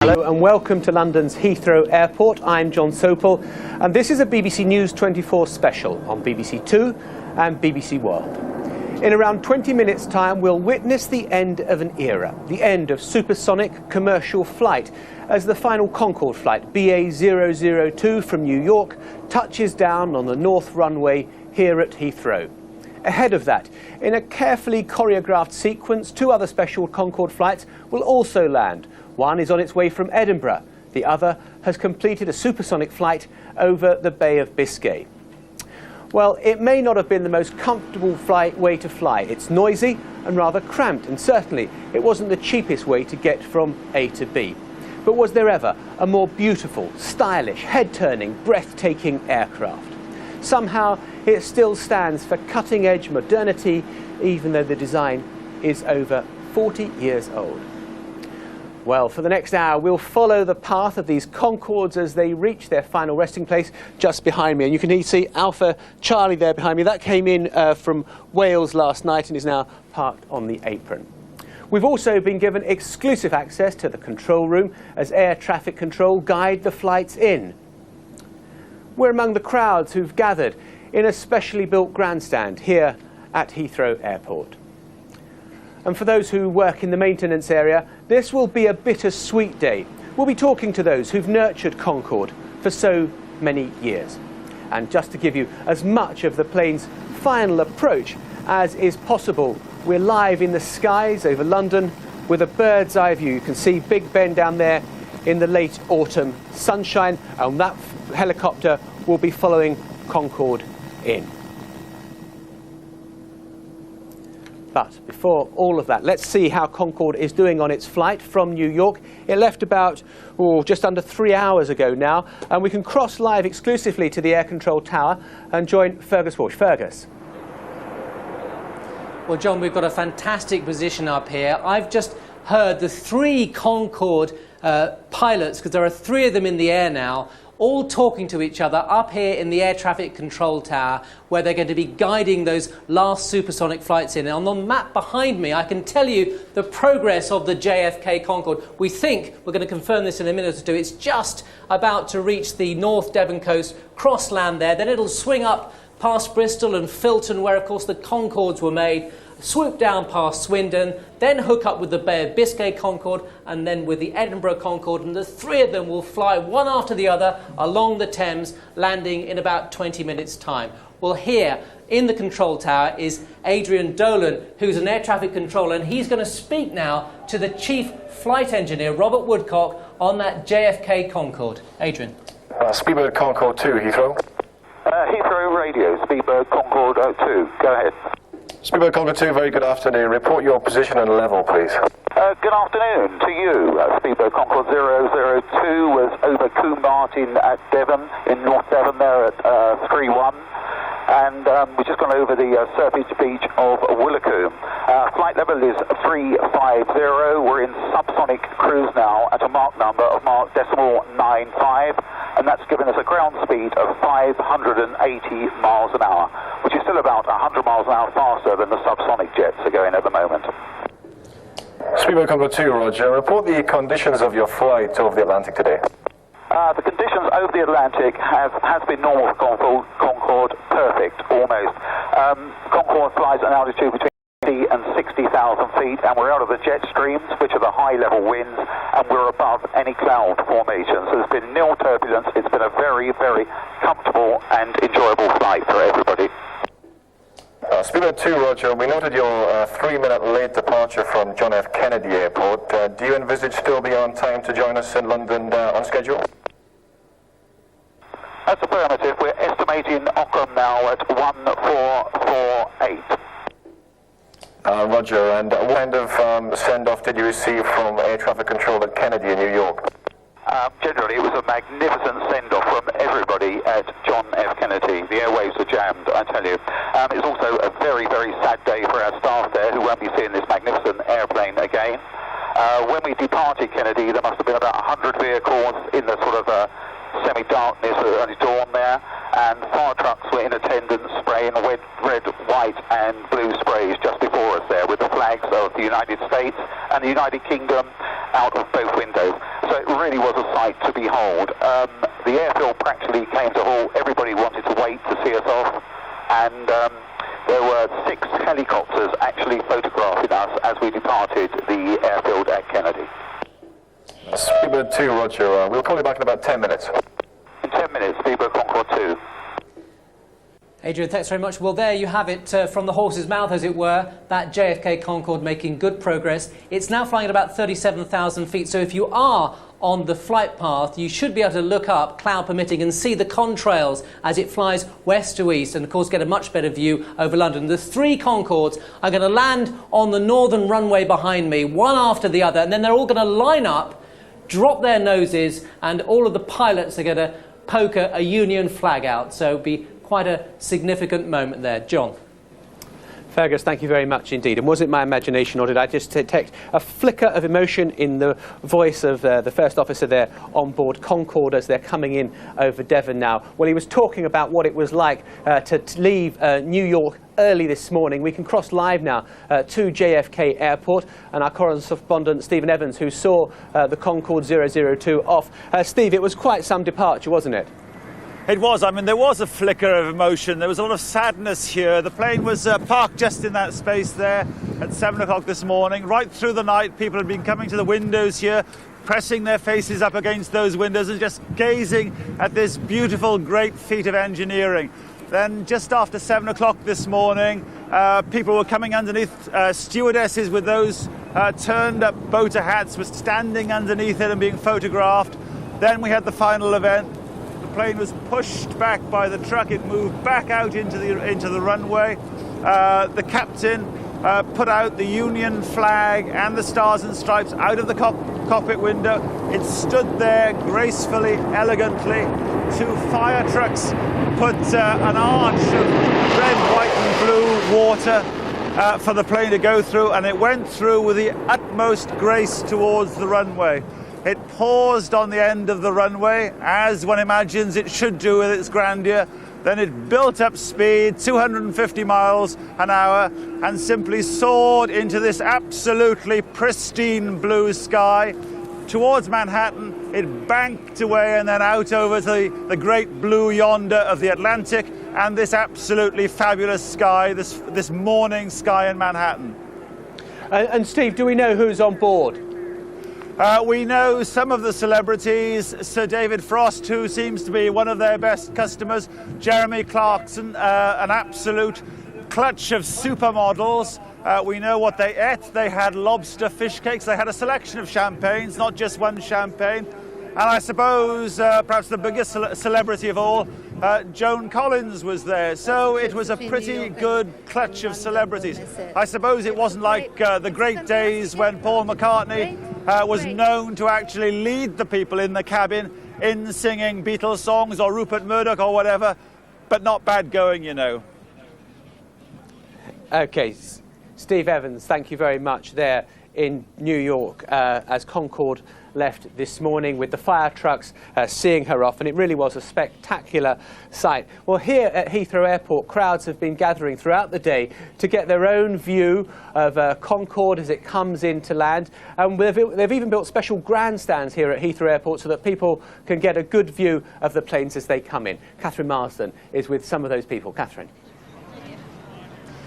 Hello and welcome to London's Heathrow Airport. I'm John Sopel and this is a BBC News 24 special on BBC Two and BBC World. In around 20 minutes' time we'll witness the end of an era, the end of supersonic commercial flight, as the final Concorde flight, BA002 from New York, touches down on the north runway here at Heathrow. Ahead of that, in a carefully choreographed sequence, two other special Concorde flights will also land. One is on its way from Edinburgh. The other has completed a supersonic flight over the Bay of Biscay. Well, it may not have been the most comfortable way to fly. It's noisy and rather cramped, and certainly it wasn't the cheapest way to get from A to B. But was there ever a more beautiful, stylish, head-turning, breathtaking aircraft? Somehow it still stands for cutting-edge modernity, even though the design is over 40 years old. Well, for the next hour, we'll follow the path of these Concordes as they reach their final resting place just behind me. And you can see Alpha Charlie there behind me. That came in from Wales last night and is now parked on the apron. We've also been given exclusive access to the control room as air traffic control guide the flights in. We're among the crowds who've gathered in a specially built grandstand here at Heathrow Airport. And for those who work in the maintenance area, this will be a bittersweet day. We'll be talking to those who've nurtured Concorde for so many years. And just to give you as much of the plane's final approach as is possible, we're live in the skies over London with a bird's eye view. You can see Big Ben down there in the late autumn sunshine, and that helicopter will be following Concorde in. But before all of that, let's see how Concorde is doing on its flight from New York. It left about just under 3 hours ago now, and we can cross live exclusively to the air control tower and join Fergus Walsh. Fergus. Well, John, we've got a fantastic position up here. I've just heard the three Concorde pilots, because there are three of them in the air now, all talking to each other up here in the air traffic control tower, where they're going to be guiding those last supersonic flights in. And on the map behind me, I can tell you the progress of the JFK Concorde. We think, we're going to confirm this in a minute or two, it's just about to reach the North Devon coast, cross land there, then it'll swing up past Bristol and Filton, where of course the Concordes were made, swoop down past Swindon, then hook up with the Bay of Biscay Concorde, and then with the Edinburgh Concorde, and the three of them will fly one after the other along the Thames, landing in about 20 minutes' time. Well, here in the control tower is Adrian Dolan, who's an air traffic controller, and he's going to speak now to the chief flight engineer, Robert Woodcock, on that JFK Concorde. Adrian. Speedbird Concorde 2, Heathrow. Heathrow Radio, Speedbird Concorde 2. Go ahead. Speedbird Concorde 2, very good afternoon. Report your position and level, please. Good afternoon to you. Speedbird Concorde 002 was over Combe Martin at Devon, in North Devon there at 3-1. And we've just gone over the surface beach of Willicombe. Flight level is 350. We're in subsonic cruise now at a Mach number of Mach decimal 95, and that's given us a ground speed of 580 miles an hour, which is still about 100 miles an hour faster than the subsonic jets are going at the moment. Speedbird Concorde 2, Roger. Report the conditions of your flight over the Atlantic today. The conditions over the Atlantic has been normal for Concorde, perfect, almost. Concorde flies at an altitude between 50 and 60,000 feet, and we're out of the jet streams, which are the high-level winds, and we're above any cloud formation. So there's been nil turbulence. It's been a very, very comfortable and enjoyable flight for everybody. Speedbird 2, Roger. We noted your 3-minute late departure from John F. Kennedy Airport. Do you envisage still be on time to join us in London on schedule? That's affirmative. We're estimating Ockham now at 1448. Roger. And what kind of send-off did you receive from air traffic control at Kennedy in New York? Generally, it was a magnificent send-off from everybody at John F. Kennedy. The airwaves were jammed, I tell you. It's also a very, very sad day for our staff there, who won't be seeing this magnificent airplane again. When we departed Kennedy, there must have been about 100 vehicles in the sort of semi-darkness at early dawn there, and fire trucks were in attendance spraying red, white and blue sprays just before us there with the flags of the United States and the United Kingdom out of both windows. So it really was a sight to behold. The airfield practically came to halt. Everybody wanted to wait to see us off, and there were 6 helicopters actually photographing us as we departed the airfield at Kennedy. Speedbird 2, Roger. We'll call you back in about 10 minutes. In 10 minutes, Speedbird Concorde 2. Adrian, thanks very much. Well, there you have it from the horse's mouth, as it were, that JFK Concorde making good progress. It's now flying at about 37,000 feet, so if you are on the flight path, you should be able to look up, cloud permitting, and see the contrails as it flies west to east, and of course get a much better view over London. The 3 Concordes are going to land on the northern runway behind me, one after the other, and then they're all going to line up, drop their noses, and all of the pilots are going to poke a Union flag out. So it'll be quite a significant moment there. John. Fergus, thank you very much indeed. And was it my imagination, or did I just detect a flicker of emotion in the voice of the first officer there on board Concorde as they're coming in over Devon now? Well, he was talking about what it was like to leave New York early this morning. We can cross live now to JFK Airport, and our correspondent Stephen Evans, who saw the Concorde 002 off. Steve, it was quite some departure, wasn't it? It was. I mean, there was a flicker of emotion. There was a lot of sadness here. The plane was parked just in that space there at 7 o'clock this morning. Right through the night, people had been coming to the windows here, pressing their faces up against those windows and just gazing at this beautiful, great feat of engineering. Then just after 7 o'clock this morning, people were coming underneath. Stewardesses with those turned up boater hats were standing underneath it and being photographed. Then we had the final event. The plane was pushed back by the truck. It moved back out into the runway. The captain put out the Union flag and the Stars and Stripes out of the cockpit window. It stood there gracefully, elegantly. 2 fire trucks put an arch of red, white and blue water for the plane to go through, and it went through with the utmost grace towards the runway. It paused on the end of the runway, as one imagines it should do with its grandeur. Then it built up speed, 250 miles an hour, and simply soared into this absolutely pristine blue sky. Towards Manhattan, it banked away and then out over to the great blue yonder of the Atlantic, and this absolutely fabulous sky, this morning sky in Manhattan. And Steve, do we know who's on board? We know some of the celebrities. Sir David Frost, who seems to be one of their best customers. Jeremy Clarkson, an absolute clutch of supermodels. We know what they ate. They had lobster fish cakes. They had a selection of champagnes, not just one champagne. And I suppose perhaps the biggest celebrity of all, Joan Collins was there. So it was a pretty good clutch of celebrities. I suppose it wasn't like the great days when Paul McCartney was known to actually lead the people in the cabin in singing Beatles songs, or Rupert Murdoch or whatever, but not bad going, you know. OK, Steve Evans, thank you very much there in New York as Concorde left this morning with the fire trucks seeing her off, and it really was a spectacular sight. Well, here at Heathrow Airport, crowds have been gathering throughout the day to get their own view of Concorde as it comes into land, and they've even built special grandstands here at Heathrow Airport so that people can get a good view of the planes as they come in. Catherine Marsden is with some of those people. Catherine.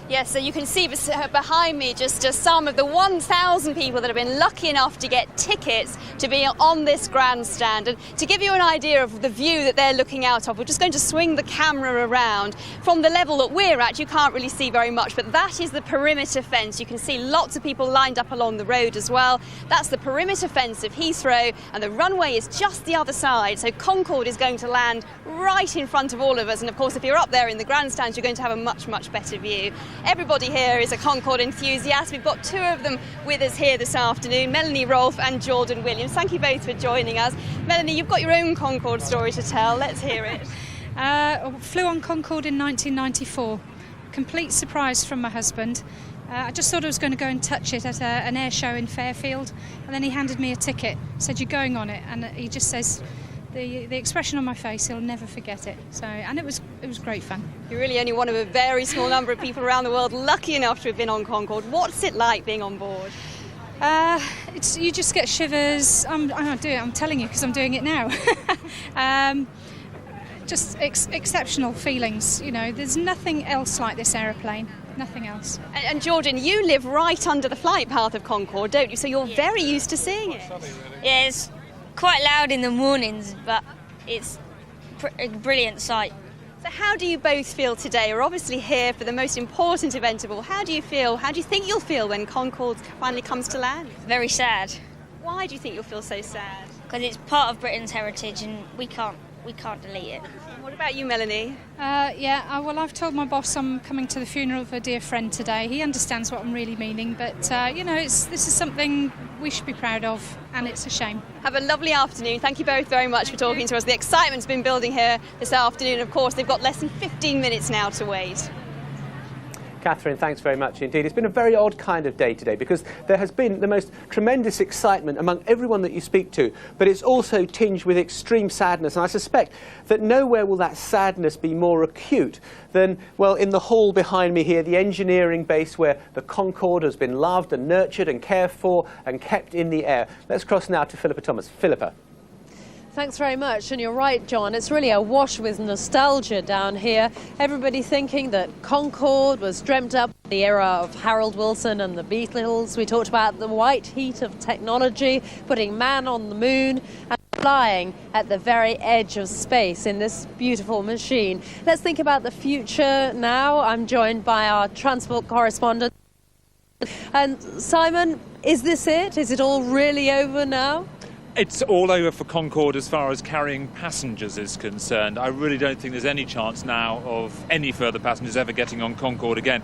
Yes, so you can see behind me just some of the 1,000 people that have been lucky enough to get tickets to be on this grandstand. And to give you an idea of the view that they're looking out of, we're just going to swing the camera around. From the level that we're at, you can't really see very much, but that is the perimeter fence. You can see lots of people lined up along the road as well. That's the perimeter fence of Heathrow, and the runway is just the other side. So Concorde is going to land right in front of all of us. And of course, if you're up there in the grandstands, you're going to have a much, much better view. Everybody here is a Concorde enthusiast. We've got 2 of them with us here this afternoon, Melanie Rolfe and Jordan Williams. Thank you both for joining us. Melanie, you've got your own Concorde story to tell. Let's hear it. I flew on Concorde in 1994. Complete surprise from my husband. I just thought I was going to go and touch it at an air show in Fairfield, and then he handed me a ticket, said, "You're going on it," and he just says, the expression on my face, he'll never forget it. So, and it was great fun. You're really only one of a very small number of people around the world lucky enough to have been on Concorde. What's it like being on board? You just get shivers. I'm telling you because I'm doing it now. Just exceptional feelings. You know, there's nothing else like this aeroplane. Nothing else. And Jordan, you live right under the flight path of Concorde, don't you? So you're very used to seeing it. Yeah, it's quite loud in the mornings, but it's a brilliant sight. So how do you both feel today? You're obviously here for the most important event of all. How do you feel? How do you think you'll feel when Concorde finally comes to land? Very sad. Why do you think you'll feel so sad? Because it's part of Britain's heritage and we can't delete it. What about you, Melanie? Well, I've told my boss I'm coming to the funeral of a dear friend today. He understands what I'm really meaning, but this is something we should be proud of, and it's a shame. Have a lovely afternoon. Thank you both very much for talking to us. The excitement's been building here this afternoon. Of course, they've got less than 15 minutes now to wait. Catherine, thanks very much indeed. It's been a very odd kind of day today because there has been the most tremendous excitement among everyone that you speak to, but it's also tinged with extreme sadness. And I suspect that nowhere will that sadness be more acute than, well, in the hall behind me here, the engineering base where the Concorde has been loved and nurtured and cared for and kept in the air. Let's cross now to Philippa Thomas. Philippa. Thanks very much, and you're right, John. It's really awash with nostalgia down here. Everybody thinking that Concorde was dreamt up in the era of Harold Wilson and the Beatles. We talked about the white heat of technology, putting man on the moon and flying at the very edge of space in this beautiful machine. Let's think about the future now. I'm joined by our transport correspondent. And Simon, is this it? Is it all really over now? It's all over for Concorde as far as carrying passengers is concerned. I really don't think there's any chance now of any further passengers ever getting on Concorde again.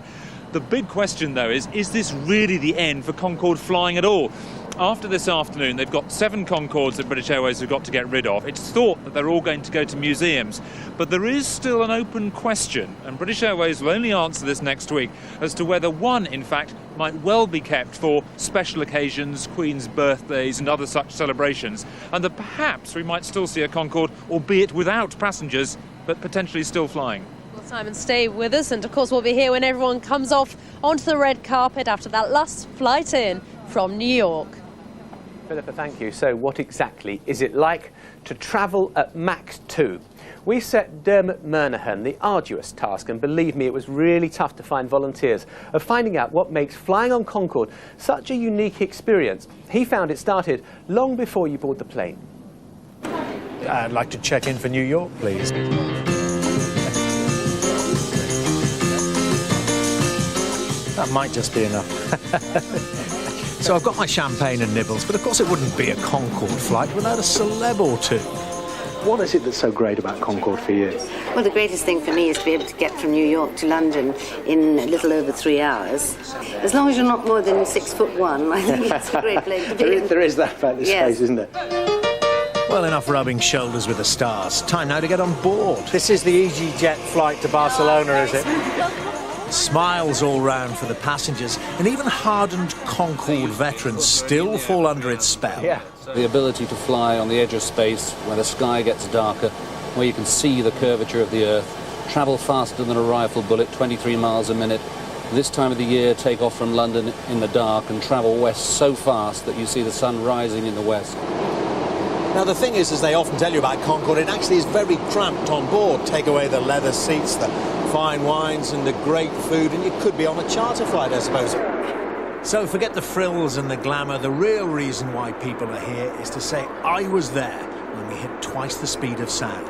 The big question, though, is this really the end for Concorde flying at all? After this afternoon, they've got 7 Concordes that British Airways have got to get rid of. It's thought that they're all going to go to museums, but there is still an open question, and British Airways will only answer this next week, as to whether one, in fact, might well be kept for special occasions, Queen's birthdays and other such celebrations, and that perhaps we might still see a Concorde, albeit without passengers, but potentially still flying. Well, Simon, stay with us, and of course we'll be here when everyone comes off onto the red carpet after that last flight in from New York. Philippa, thank you. So what exactly is it like to travel at Mach 2? We set Dermot Murnaghan the arduous task, and believe me, it was really tough to find volunteers, of finding out what makes flying on Concorde such a unique experience. He found it started long before you board the plane. I'd like to check in for New York, please. That might just be enough. So I've got my champagne and nibbles, but of course it wouldn't be a Concorde flight without a celeb or two. What is it that's so great about Concorde for you? Well, the greatest thing for me is to be able to get from New York to London in a little over 3 hours. As long as you're not more than 6'1", I think it's a great plane to be in. There is that about this Yes. space, isn't there? Well, enough rubbing shoulders with the stars. Time now to get on board. This is the EasyJet flight to Barcelona, is it? Smiles all round for the passengers, and even hardened Concorde veterans still fall under its spell. Yeah. The ability to fly on the edge of space, where the sky gets darker, where you can see the curvature of the Earth, travel faster than a rifle bullet, 23 miles a minute. This time of the year, take off from London in the dark and travel west so fast that you see the sun rising in the west. Now, the thing is, as they often tell you about Concorde, it actually is very cramped on board. Take away the leather seats, the fine wines and the great food, and you could be on a charter flight, I suppose. So forget the frills and the glamour. The real reason why people are here is to say, I was there when we hit twice the speed of sound.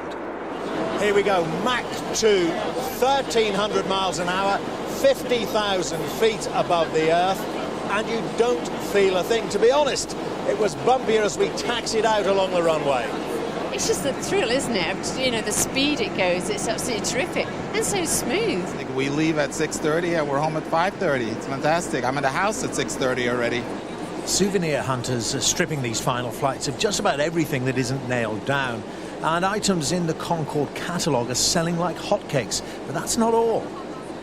Here we go, Mach 2, 1,300 miles an hour, 50,000 feet above the Earth, and you don't feel a thing. To be honest, it was bumpier as we taxied out along the runway. It's just the thrill, isn't it? You know, the speed it goes, it's absolutely terrific. And so smooth. We leave at 6:30 and we're home at 5:30. It's fantastic. I'm at the house at 6:30 already. Souvenir hunters are stripping these final flights of just about everything that isn't nailed down. And items in the Concorde catalogue are selling like hotcakes. But that's not all.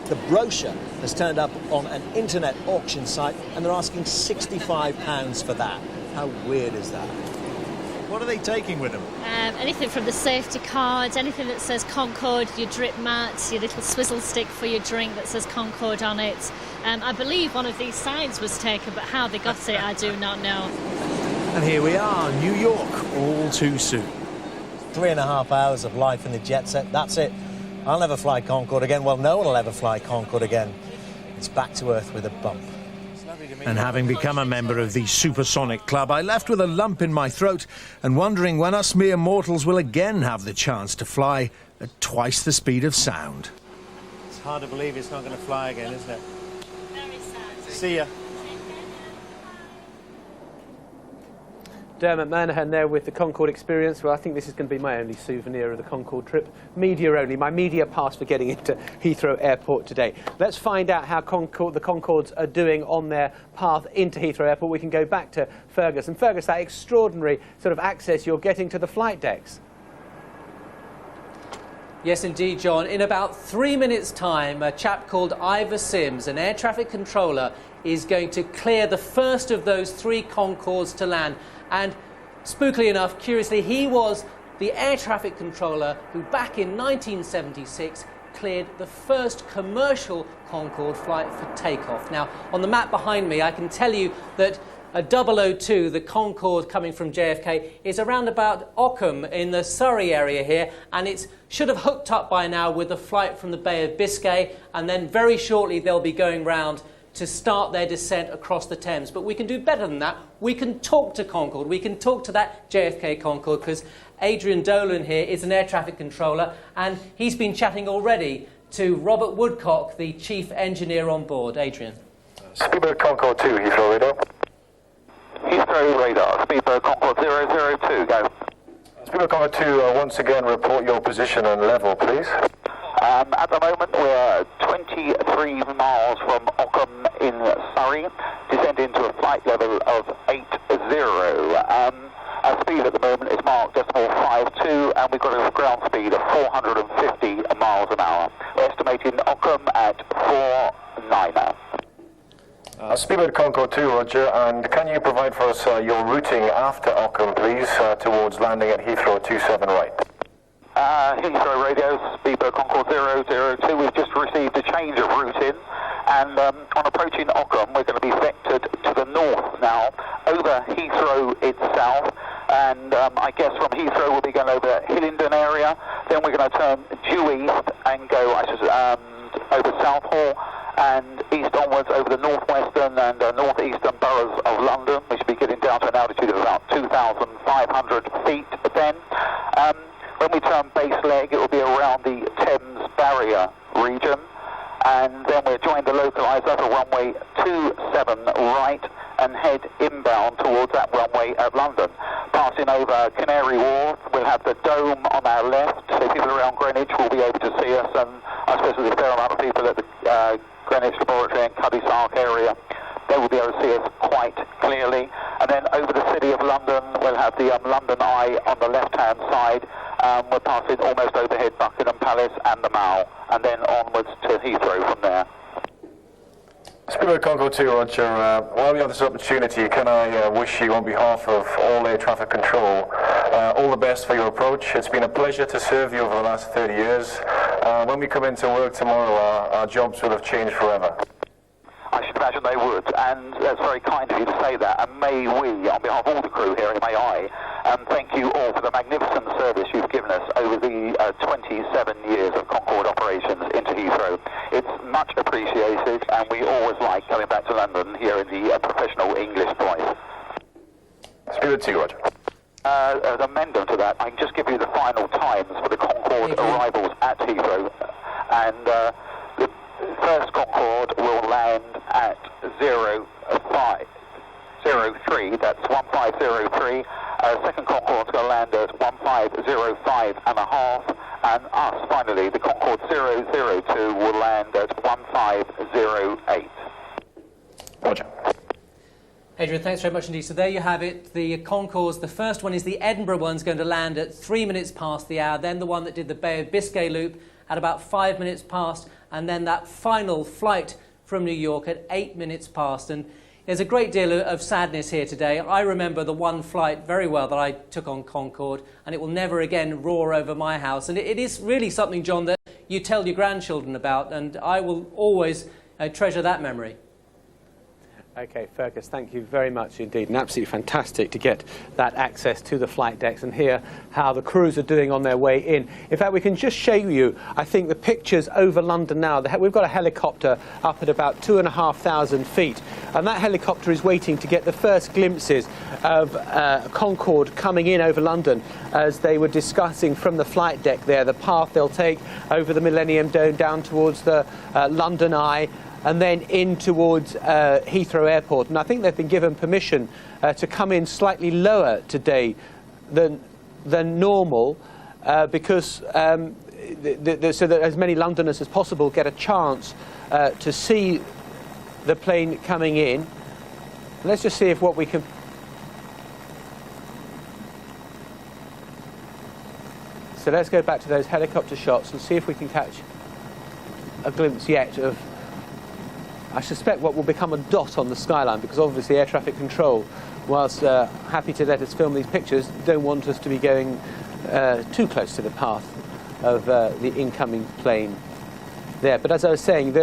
The brochure has turned up on an internet auction site and they're asking £65 for that. How weird is that? What are they taking with them? Anything from the safety cards, anything that says Concorde, your drip mats, your little swizzle stick for your drink that says Concorde on it. I believe one of these signs was taken, but how they got it, I do not know. And here we are, New York, all too soon. 3.5 hours of life in the jet set, that's it. I'll never fly Concorde again. Well, no one will ever fly Concorde again. It's back to Earth with a bump. And having become a member of the Supersonic Club, I left with a lump in my throat and wondering when us mere mortals will again have the chance to fly at twice the speed of sound. It's hard to believe it's not going to fly again, isn't it? Very sad. See ya. Dermot Manahan there with the Concorde experience. Well, I think this is going to be my only souvenir of the Concorde trip. Media only, my media pass for getting into Heathrow Airport today. Let's find out how the Concordes are doing on their path into Heathrow Airport. We can go back to Fergus. And Fergus, that extraordinary sort of access you're getting to the flight decks. Yes, indeed, John. In about 3 minutes' time, a chap called Ivor Sims, an air traffic controller, is going to clear the first of those 3 Concordes to land. And spookily enough, curiously, he was the air traffic controller who back in 1976 cleared the first commercial Concorde flight for takeoff. Now, on the map behind me, I can tell you that a 002, the Concorde coming from JFK, is around about Ockham in the Surrey area here, and it should have hooked up by now with a flight from the Bay of Biscay, and then very shortly they'll be going round to start their descent across the Thames. But we can do better than that. We can talk to Concorde. We can talk to that JFK Concorde, because Adrian Dolan here is an air traffic controller, and he's been chatting already to Robert Woodcock, the chief engineer on board. Adrian. Speedbird Concorde 2, Heathrow radar. Heathrow radar, Speedbird Concorde 002, go. Speedbird Concorde 2, once again report your position and level, please. At the moment we're 23 miles from Ockham in Surrey, descending to a flight level of 80. Our speed at the moment is marked decimal 52, and we've got a ground speed of 450 miles an hour. We're estimating Ockham at 49. Speedbird Concorde 2, Roger, and can you provide for us your routing after Ockham, please, towards landing at Heathrow 27 right? Heathrow radio, Speedbird Concorde 002, we've just received a change of routing, and on approaching Ockham we're going to be vectored to the north now, over Heathrow itself, and I guess from Heathrow we'll be going over Hillingdon area, then we're going to turn due east and go over Southall, and east onwards over the northwestern and northeastern boroughs of London. We should be getting down to an altitude of about 2,500 feet then. When we turn base leg, it will be around the Thames Barrier region, and then we'll join the localizer for runway 27 right and head inbound towards that runway at London. Passing over Canary Wharf, we'll have the Dome on our left, so people around Greenwich will be able to see us, and I suppose there's a fair amount of people at the Greenwich Laboratory and Cuddy Sark area. They will be able to see us quite clearly. And then over the City of London, we'll have the London Eye on the left-hand side. We're passing almost overhead Buckingham Palace and the Mall, and then onwards to Heathrow from there. Speedbird Concorde 2, Roger, while we have this opportunity, can I wish you on behalf of all air traffic control all the best for your approach. It's been a pleasure to serve you over the last 30 years. When we come into work tomorrow, our jobs will have changed forever. I should imagine they would, and that's very kind of you to say that, and may we, on behalf of all the crew here, and may I, thank you all for the magnificent service you've given us over the 27 years of Concorde operations into Heathrow. It's much appreciated, and we always like coming back to London here in the professional English voice. Speedbird 2, Roger. As an amendment to that, I can just give you the final times for the Concorde arrivals at Heathrow, and the first Concorde will land at 0503, that's 1503. Second Concorde's going to land at 1505 and a half, and us, finally, the Concorde 002 will land at 1508. Roger. Adrian, thanks very much indeed. So there you have it, the Concordes. The first one is the Edinburgh one's going to land at 3 minutes past the hour, then the one that did the Bay of Biscay loop at about 5 minutes past, and then that final flight from New York at 8 minutes past. And There's a great deal of sadness here today. I remember the one flight very well that I took on Concorde, and it will never again roar over my house. And it is really something, John, that you tell your grandchildren about, and I will always treasure that memory. Okay, Fergus, thank you very much indeed, and absolutely fantastic to get that access to the flight decks and hear how the crews are doing on their way in. In fact, we can just show you, I think, the pictures over London now. We've got a helicopter up at about 2,500 feet, and that helicopter is waiting to get the first glimpses of Concorde coming in over London, as they were discussing from the flight deck there, the path they'll take over the Millennium Dome down towards the London Eye, and then in towards Heathrow Airport. And I think they've been given permission to come in slightly lower today than normal, because so that as many Londoners as possible get a chance to see the plane coming in. Let's just see if what we can... So let's go back to those helicopter shots and see if we can catch a glimpse yet of, I suspect, what will become a dot on the skyline, because obviously air traffic control, whilst happy to let us film these pictures, don't want us to be going too close to the path of the incoming plane there. But as I was saying,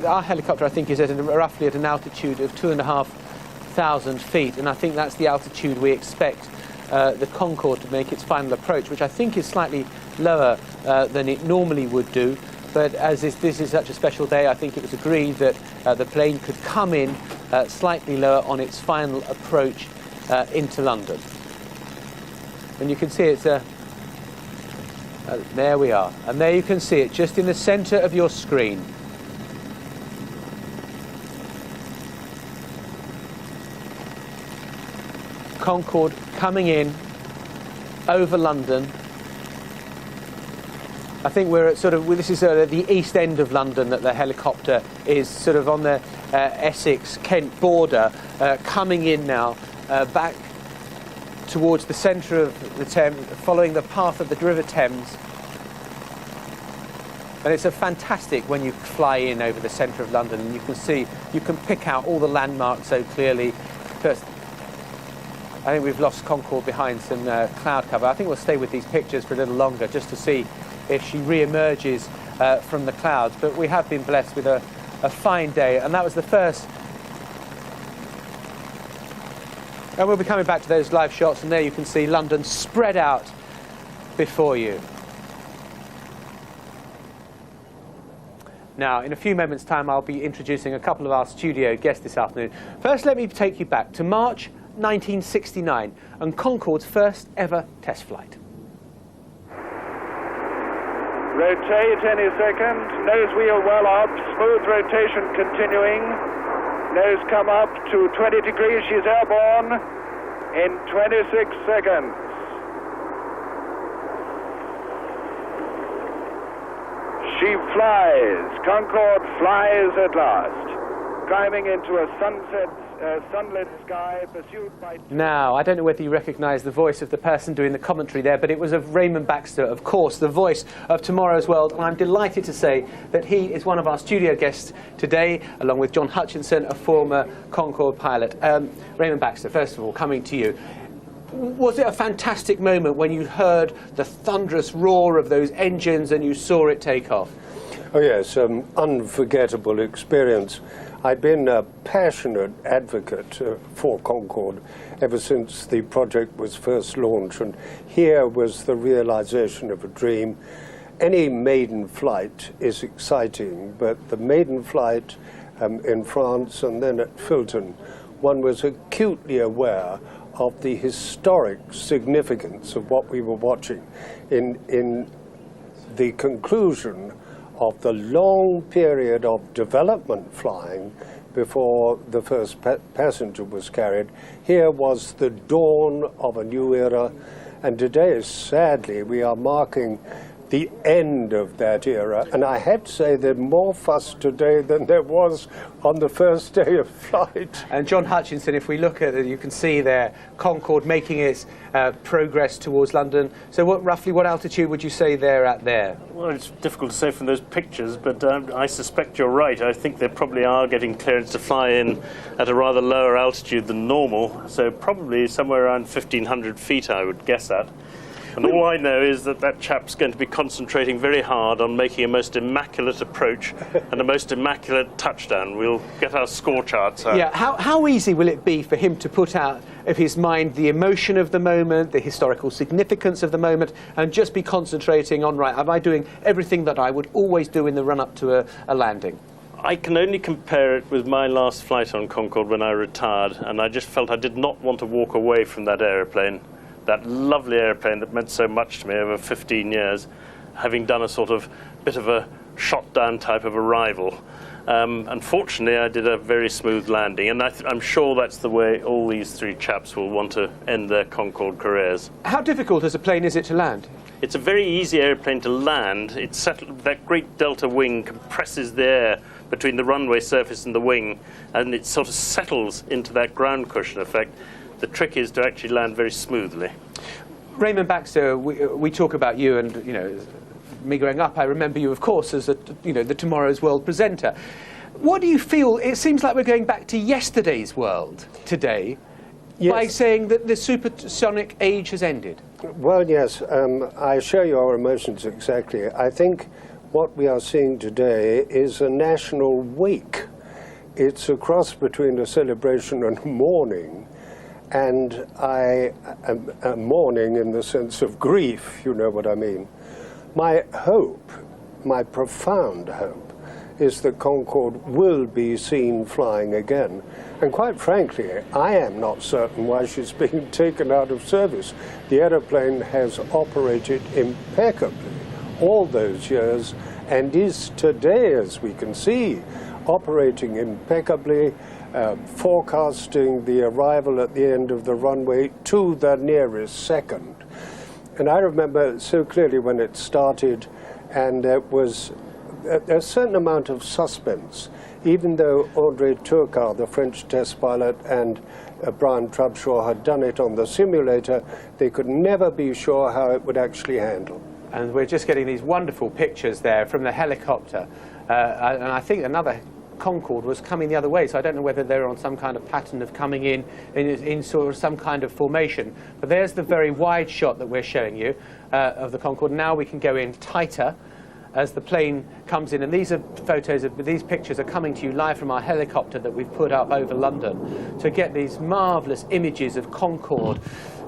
our helicopter, I think, is roughly at an altitude of 2,500 feet, and I think that's the altitude we expect the Concorde to make its final approach, which I think is slightly lower than it normally would do. But as this is such a special day, I think it was agreed that the plane could come in slightly lower on its final approach into London. And you can see it's there we are. And there you can see it just in the centre of your screen. Concorde coming in over London. I think we're at this is the east end of London that the helicopter is, sort of on the Essex-Kent border, coming in now back towards the centre of the Thames, following the path of the River Thames. And it's fantastic when you fly in over the centre of London, and you can pick out all the landmarks so clearly. First, I think we've lost Concorde behind some cloud cover. I think we'll stay with these pictures for a little longer just to see if she re-emerges from the clouds. But we have been blessed with a fine day, and that was the first. And we'll be coming back to those live shots, and there you can see London spread out before you. Now, in a few moments' time, I'll be introducing a couple of our studio guests this afternoon. First, let me take you back to March 1969 and Concorde's first ever test flight. Rotate any second, nose wheel well up, smooth rotation continuing, nose come up to 20 degrees, she's airborne in 26 seconds. She flies, Concorde flies at last, climbing into a sunlit sky, pursued by... Now, I don't know whether you recognise the voice of the person doing the commentary there, but it was of Raymond Baxter, of course, the voice of Tomorrow's World, and I'm delighted to say that he is one of our studio guests today, along with John Hutchinson, a former Concorde pilot. Raymond Baxter, first of all, coming to you. Was it a fantastic moment when you heard the thunderous roar of those engines and you saw it take off? Oh yes, unforgettable experience. I'd been a passionate advocate for Concorde ever since the project was first launched, and here was the realization of a dream. Any maiden flight is exciting, but the maiden flight in France and then at Filton, one was acutely aware of the historic significance of what we were watching in the conclusion of the long period of development flying before the first passenger was carried. Here was the dawn of a new era, and today, sadly, we are marking the end of that era. And I have to say there's more fuss today than there was on the first day of flight. And John Hutchinson, if we look at it, you can see there Concorde making its progress towards London. So roughly what altitude would you say they're at there? Well, it's difficult to say from those pictures, but I suspect you're right. I think they probably are getting clearance to fly in at a rather lower altitude than normal, so probably somewhere around 1,500 feet, I would guess at. And all I know is that that chap's going to be concentrating very hard on making a most immaculate approach and a most immaculate touchdown. We'll get our score charts out. Yeah, how easy will it be for him to put out of his mind the emotion of the moment, the historical significance of the moment, and just be concentrating on, right, am I doing everything that I would always do in the run-up to a landing? I can only compare it with my last flight on Concorde when I retired, and I just felt I did not want to walk away from that aeroplane. That lovely airplane that meant so much to me over 15 years, having done a sort of bit of a shot-down type of arrival. Unfortunately, I did a very smooth landing, and I'm sure that's the way all these three chaps will want to end their Concorde careers. How difficult as a plane is it to land? It's a very easy airplane to land. It's settled, that great delta wing compresses the air between the runway surface and the wing, and it sort of settles into that ground cushion effect. The trick is to actually land very smoothly. Raymond Baxter, we talk about you, and me growing up, I remember you, of course, as the Tomorrow's World presenter. What do you feel? It seems like we're going back to yesterday's world today, yes, by saying that the supersonic age has ended. Well, yes, I share your emotions exactly. I think what we are seeing today is a national wake. It's a cross between a celebration and mourning. And I am mourning in the sense of grief, you know what I mean. My hope, my profound hope, is that Concorde will be seen flying again. And quite frankly, I am not certain why she's being taken out of service. The aeroplane has operated impeccably all those years and is today, as we can see, operating impeccably, forecasting the arrival at the end of the runway to the nearest second. And I remember so clearly when it started, and there was a certain amount of suspense, even though André Turcard, the French test pilot, and Brian Trubshaw had done it on the simulator, they could never be sure how it would actually handle. And we're just getting these wonderful pictures there from the helicopter. And I think another Concorde was coming the other way, so I don't know whether they're on some kind of pattern of coming in sort of some kind of formation. But there's the very wide shot that we're showing you of the Concorde. Now we can go in tighter as the plane comes in, and these are these pictures are coming to you live from our helicopter that we've put up over London to get these marvellous images of Concorde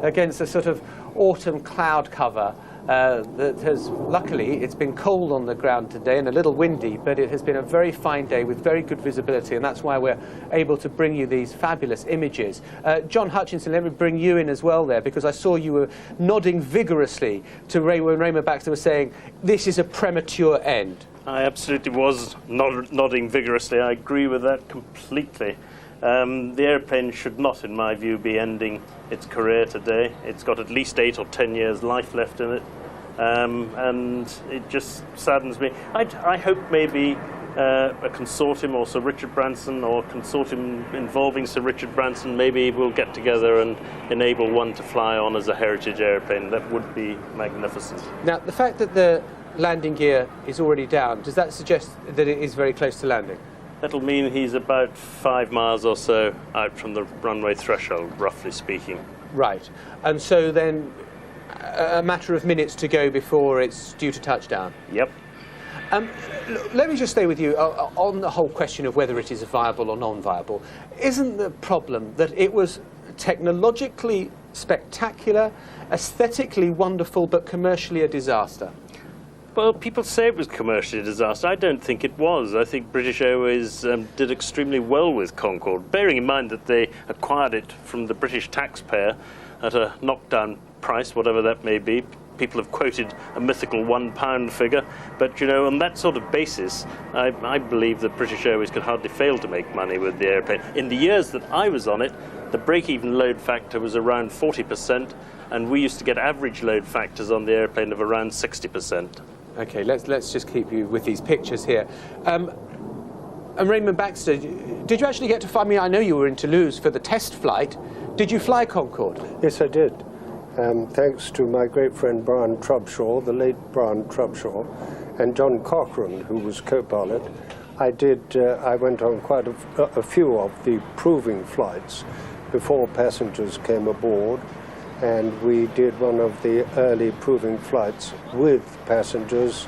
against a sort of autumn cloud cover. That has, luckily, it's been cold on the ground today and a little windy, but it has been a very fine day with very good visibility, and that's why we're able to bring you these fabulous images. John Hutchinson, let me bring you in as well there, because I saw you were nodding vigorously to when Raymond Baxter was saying, this is a premature end. I absolutely was nodding vigorously. I agree with that completely. The airplane should not, in my view, be ending its career today. It's got at least 8 or 10 years life left in it, and it just saddens me. I hope maybe a consortium, or Sir Richard Branson, or a consortium involving Sir Richard Branson, maybe we'll get together and enable one to fly on as a heritage airplane. That would be magnificent. Now, the fact that the landing gear is already down, does that suggest that it is very close to landing? That'll mean he's about 5 miles or so out from the runway threshold, roughly speaking. Right. And so then a matter of minutes to go before it's due to touchdown? Yep. Let me just stay with you on the whole question of whether it is viable or non-viable. Isn't the problem that it was technologically spectacular, aesthetically wonderful, but commercially a disaster? Well, people say it was commercially a disaster. I don't think it was. I think British Airways did extremely well with Concorde, bearing in mind that they acquired it from the British taxpayer at a knockdown price, whatever that may be. People have quoted a mythical £1 figure, but on that sort of basis, I believe that British Airways could hardly fail to make money with the airplane. In the years that I was on it, the break-even load factor was around 40%, and we used to get average load factors on the airplane of around 60%. Okay, let's just keep you with these pictures here. And Raymond Baxter, did you actually get to fly? I mean, I know you were in Toulouse for the test flight. Did you fly Concorde? Yes, I did. Thanks to my great friend Brian Trubshaw, the late Brian Trubshaw, and John Cochrane, who was co-pilot. I went on quite a few of the proving flights before passengers came aboard, and we did one of the early proving flights with passengers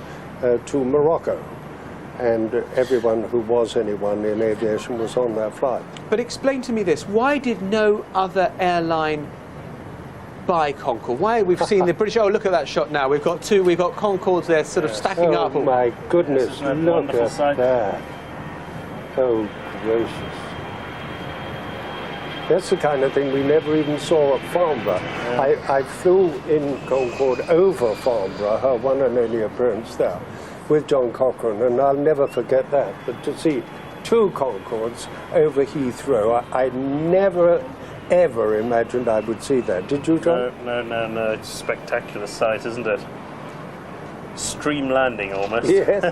to Morocco. And everyone who was anyone in aviation was on that flight. But explain to me this, why did no other airline buy Concorde? Why? We've seen the British, oh, look at that shot now. We've got Concordes there sort of stacking up. Oh my goodness, look at that. Oh, gracious. That's the kind of thing we never even saw at Farnborough. Yeah. I flew in Concorde over Farnborough, her one and only appearance there, with John Cochrane, and I'll never forget that. But to see two Concordes over Heathrow, I never, ever imagined I would see that. Did you, John? No. It's a spectacular sight, isn't it? Stream landing, almost. Yes,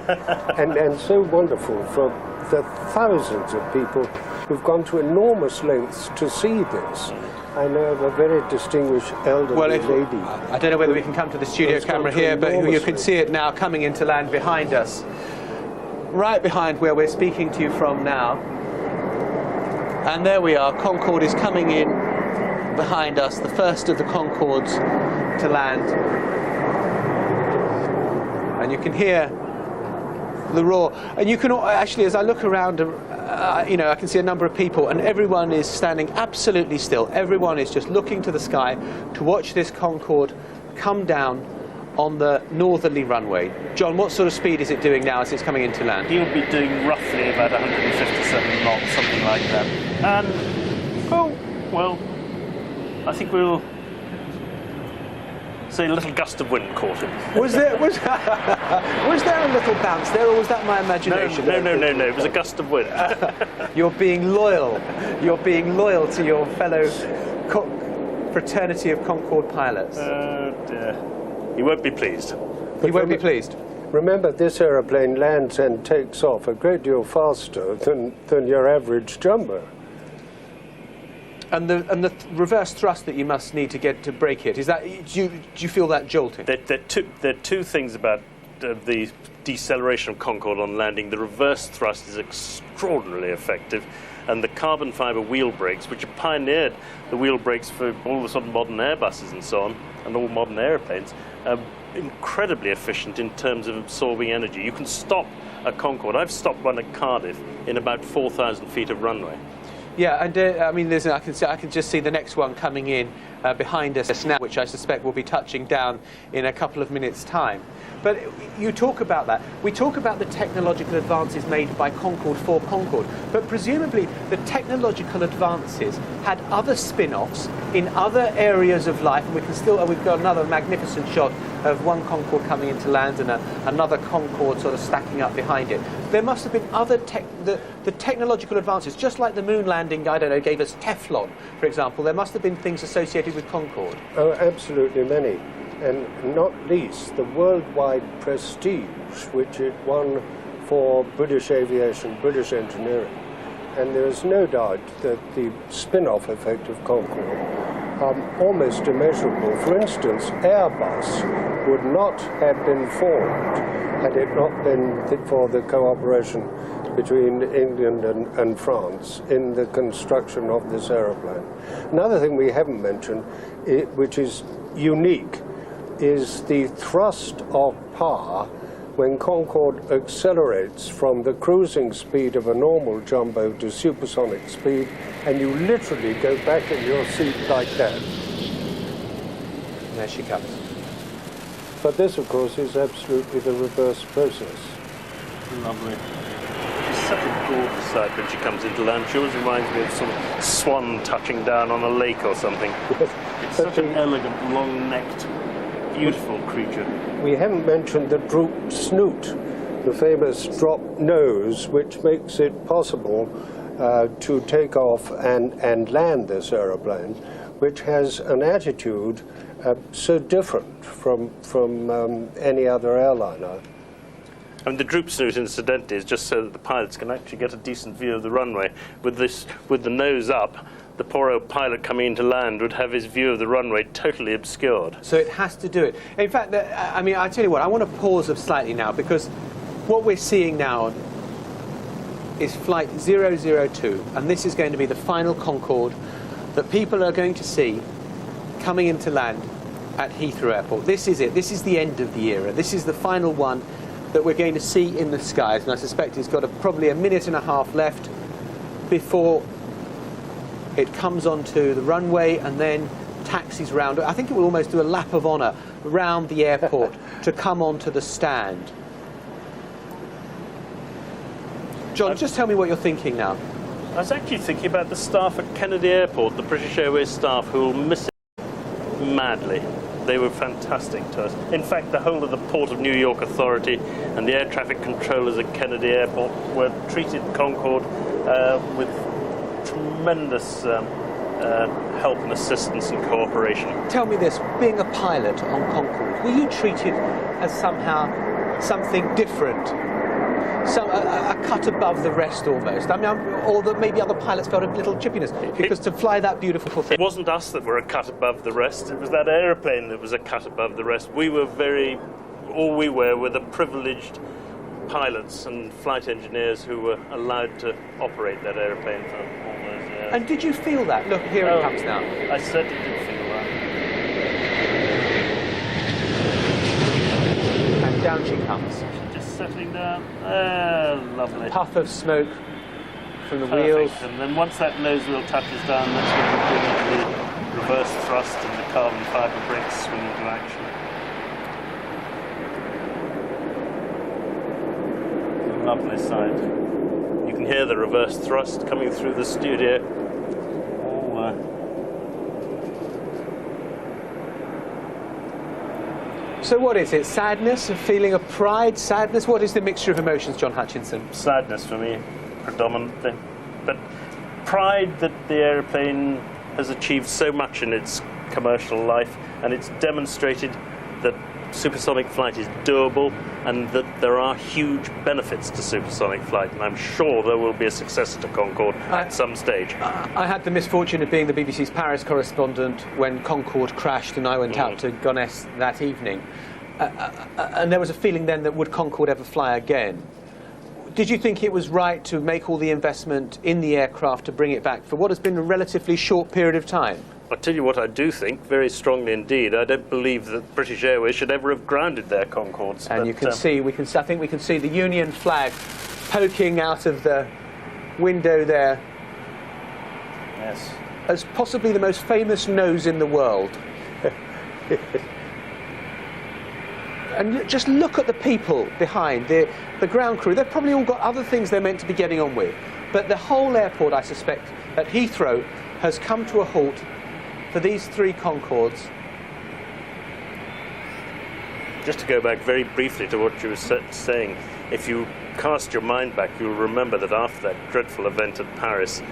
and so wonderful for the thousands of people who've gone to enormous lengths to see this. I know of a very distinguished elderly lady. I don't know whether we can come to the studio camera here, but you can see it now coming into land behind us. Right behind where we're speaking to you from now. And there we are, Concorde is coming in behind us, the first of the Concordes to land. And you can hear the roar. And you can actually, as I look around, you know, I can see a number of people, and everyone is standing absolutely still. Everyone is just looking to the sky to watch this Concorde come down on the northerly runway. John, what sort of speed is it doing now as it's coming into land? He'll be doing roughly about 157 knots, something like that. And, oh, well, I think we'll say a little gust of wind caught him. Was there a little bounce there, or was that my imagination? No. It was a gust of wind. You're being loyal. You're being loyal to your fellow fraternity of Concorde pilots. Dear. He won't be pleased. He won't be pleased. Remember, this aeroplane lands and takes off a great deal faster than your average jumbo. And the reverse thrust that you must need to get to brake it, is that, do you feel that jolting? There are two things about the deceleration of Concorde on landing. The reverse thrust is extraordinarily effective, and the carbon fibre wheel brakes, which have pioneered the wheel brakes for all the sort of modern Airbuses and so on, and all modern aeroplanes, are incredibly efficient in terms of absorbing energy. You can stop a Concorde. I've stopped one at Cardiff in about 4,000 feet of runway. Yeah, and I mean, I can just see the next one coming in behind us now, which I suspect will be touching down in a couple of minutes' time. But you talk about that. We talk about the technological advances made by Concorde for Concorde, but presumably the technological advances had other spin-offs in other areas of life, and we've got another magnificent shot of one Concorde coming into land and another Concorde sort of stacking up behind it. There must have been other the technological advances, just like the moon landing, I don't know, gave us Teflon, for example. There must have been things associated with Concorde. Oh, absolutely many. And not least the worldwide prestige which it won for British aviation, British engineering. And there is no doubt that the spin-off effect of Concorde almost immeasurable. For instance, Airbus would not have been formed had it not been for the cooperation between England and France in the construction of this aeroplane. Another thing we haven't mentioned, which is unique, is the thrust of power when Concorde accelerates from the cruising speed of a normal jumbo to supersonic speed, and you literally go back in your seat like that. There she comes. But this, of course, is absolutely the reverse process. Lovely. It's such a gorgeous sight when she comes into land. She always reminds me of some swan touching down on a lake or something. It's such an elegant, long-necked, beautiful creature. We haven't mentioned the drooped snoot, the famous drop nose, which makes it possible to take off and land this aeroplane, which has an attitude so different from any other airliner. And the droop snoot, incidentally, is just so that the pilots can actually get a decent view of the runway. With the nose up, the poor old pilot coming into land would have his view of the runway totally obscured. So it has to do it. In fact, I mean, I tell you what, I want to pause slightly now, because what we're seeing now is flight 002, and this is going to be the final Concorde that people are going to see coming into land at Heathrow Airport. This is it. This is the end of the era. This is the final one that we're going to see in the skies, and I suspect it's got probably a minute and a half left before it comes onto the runway and then taxis round. I think it will almost do a lap of honour around the airport to come onto the stand. John, just tell me what you're thinking now. I was actually thinking about the staff at Kennedy Airport, the British Airways staff, who will miss it madly. They were fantastic to us. In fact, the whole of the Port of New York Authority and the air traffic controllers at Kennedy Airport were treated Concorde with tremendous help and assistance and cooperation. Tell me this, being a pilot on Concorde, were you treated as somehow something different? A cut above the rest almost. I mean, or that maybe other pilots felt a little chippiness, because to fly that beautiful thing. It wasn't us that were a cut above the rest, it was that aeroplane that was a cut above the rest. All we were the privileged pilots and flight engineers who were allowed to operate that aeroplane for all those years. And did you feel that? Look, here it comes now. I certainly did feel that. And down she comes. Settling down. Lovely. Puff of smoke from the Perfect. wheels. And then once that nose wheel touches down, that's when we bring into the reverse thrust and the carbon fibre brakes swing into action. Lovely sight. You can hear the reverse thrust coming through the studio. So what is it? Sadness? A feeling of pride? Sadness? What is the mixture of emotions, John Hutchinson? Sadness for me, predominantly. But pride that the aeroplane has achieved so much in its commercial life, and it's demonstrated that supersonic flight is doable and that there are huge benefits to supersonic flight, and I'm sure there will be a successor to Concorde at some stage. I had the misfortune of being the BBC's Paris correspondent when Concorde crashed, and I went out to Gonesse that evening. And there was a feeling then that would Concorde ever fly again? Did you think it was right to make all the investment in the aircraft to bring it back for what has been a relatively short period of time? I'll tell you what I do think, very strongly indeed. I don't believe that British Airways should ever have grounded their Concordes. And you can see, I think we can see the Union flag poking out of the window there. Yes. As possibly the most famous nose in the world. And just look at the people behind, the ground crew. They've probably all got other things they're meant to be getting on with. But the whole airport, I suspect, at Heathrow has come to a halt for these three Concordes. Just to go back very briefly to what you were saying, if you cast your mind back, you'll remember that after that dreadful event at Paris,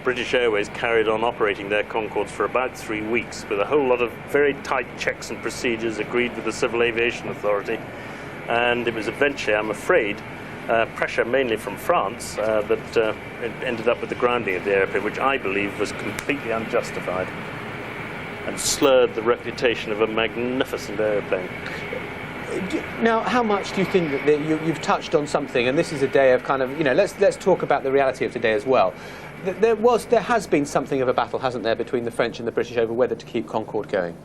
British Airways carried on operating their Concordes for about 3 weeks with a whole lot of very tight checks and procedures agreed with the Civil Aviation Authority. And it was eventually, I'm afraid, pressure mainly from France that it ended up with the grounding of the airplane, which I believe was completely unjustified and slurred the reputation of a magnificent airplane. Now, how much do you think that you've touched on something, and this is a day of kind of, let's talk about the reality of today as well. There has been something of a battle, hasn't there, between the French and the British over whether to keep Concorde going?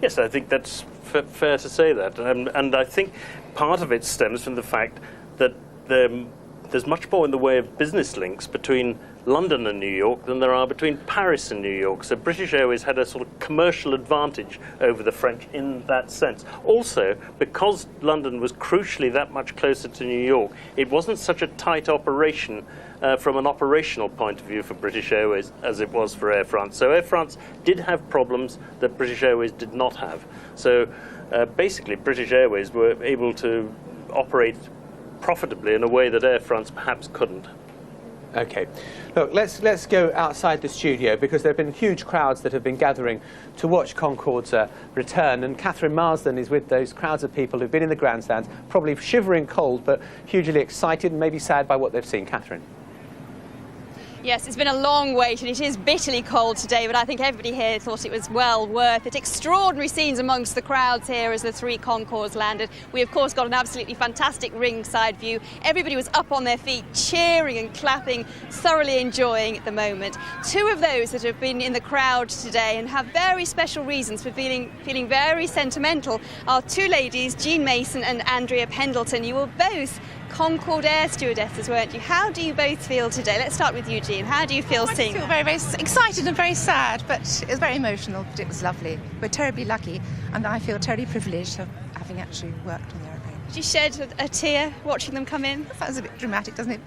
Yes, I think that's fair to say that, and I think part of it stems from the fact that there's much more in the way of business links between London and New York than there are between Paris and New York. So British Airways had a sort of commercial advantage over the French in that sense. Also, because London was crucially that much closer to New York, it wasn't such a tight operation from an operational point of view for British Airways as it was for Air France. So Air France did have problems that British Airways did not have. So basically British Airways were able to operate profitably in a way that Air France perhaps couldn't. OK. Look, let's go outside the studio, because there have been huge crowds that have been gathering to watch Concorde's return. And Catherine Marsden is with those crowds of people who've been in the grandstands, probably shivering cold, but hugely excited and maybe sad by what they've seen. Catherine. Yes, it's been a long wait and it is bitterly cold today, but I think everybody here thought it was well worth it. Extraordinary scenes amongst the crowds here as the 3 Concordes landed. We, of course, got an absolutely fantastic ringside view. Everybody was up on their feet, cheering and clapping, thoroughly enjoying the moment. 2 of those that have been in the crowd today and have very special reasons for feeling very sentimental are 2 ladies, Jean Mason and Andrea Pendleton. You were both Concorde air stewardesses, weren't you? How do you both feel today? Let's start with you, Jean. How do you feel seeing? I feel very excited and very sad, but it was very emotional, but it was lovely. We're terribly lucky, and I feel terribly privileged of having actually worked on the aeroplane. Did you shed a tear watching them come in? That was a bit dramatic, doesn't it?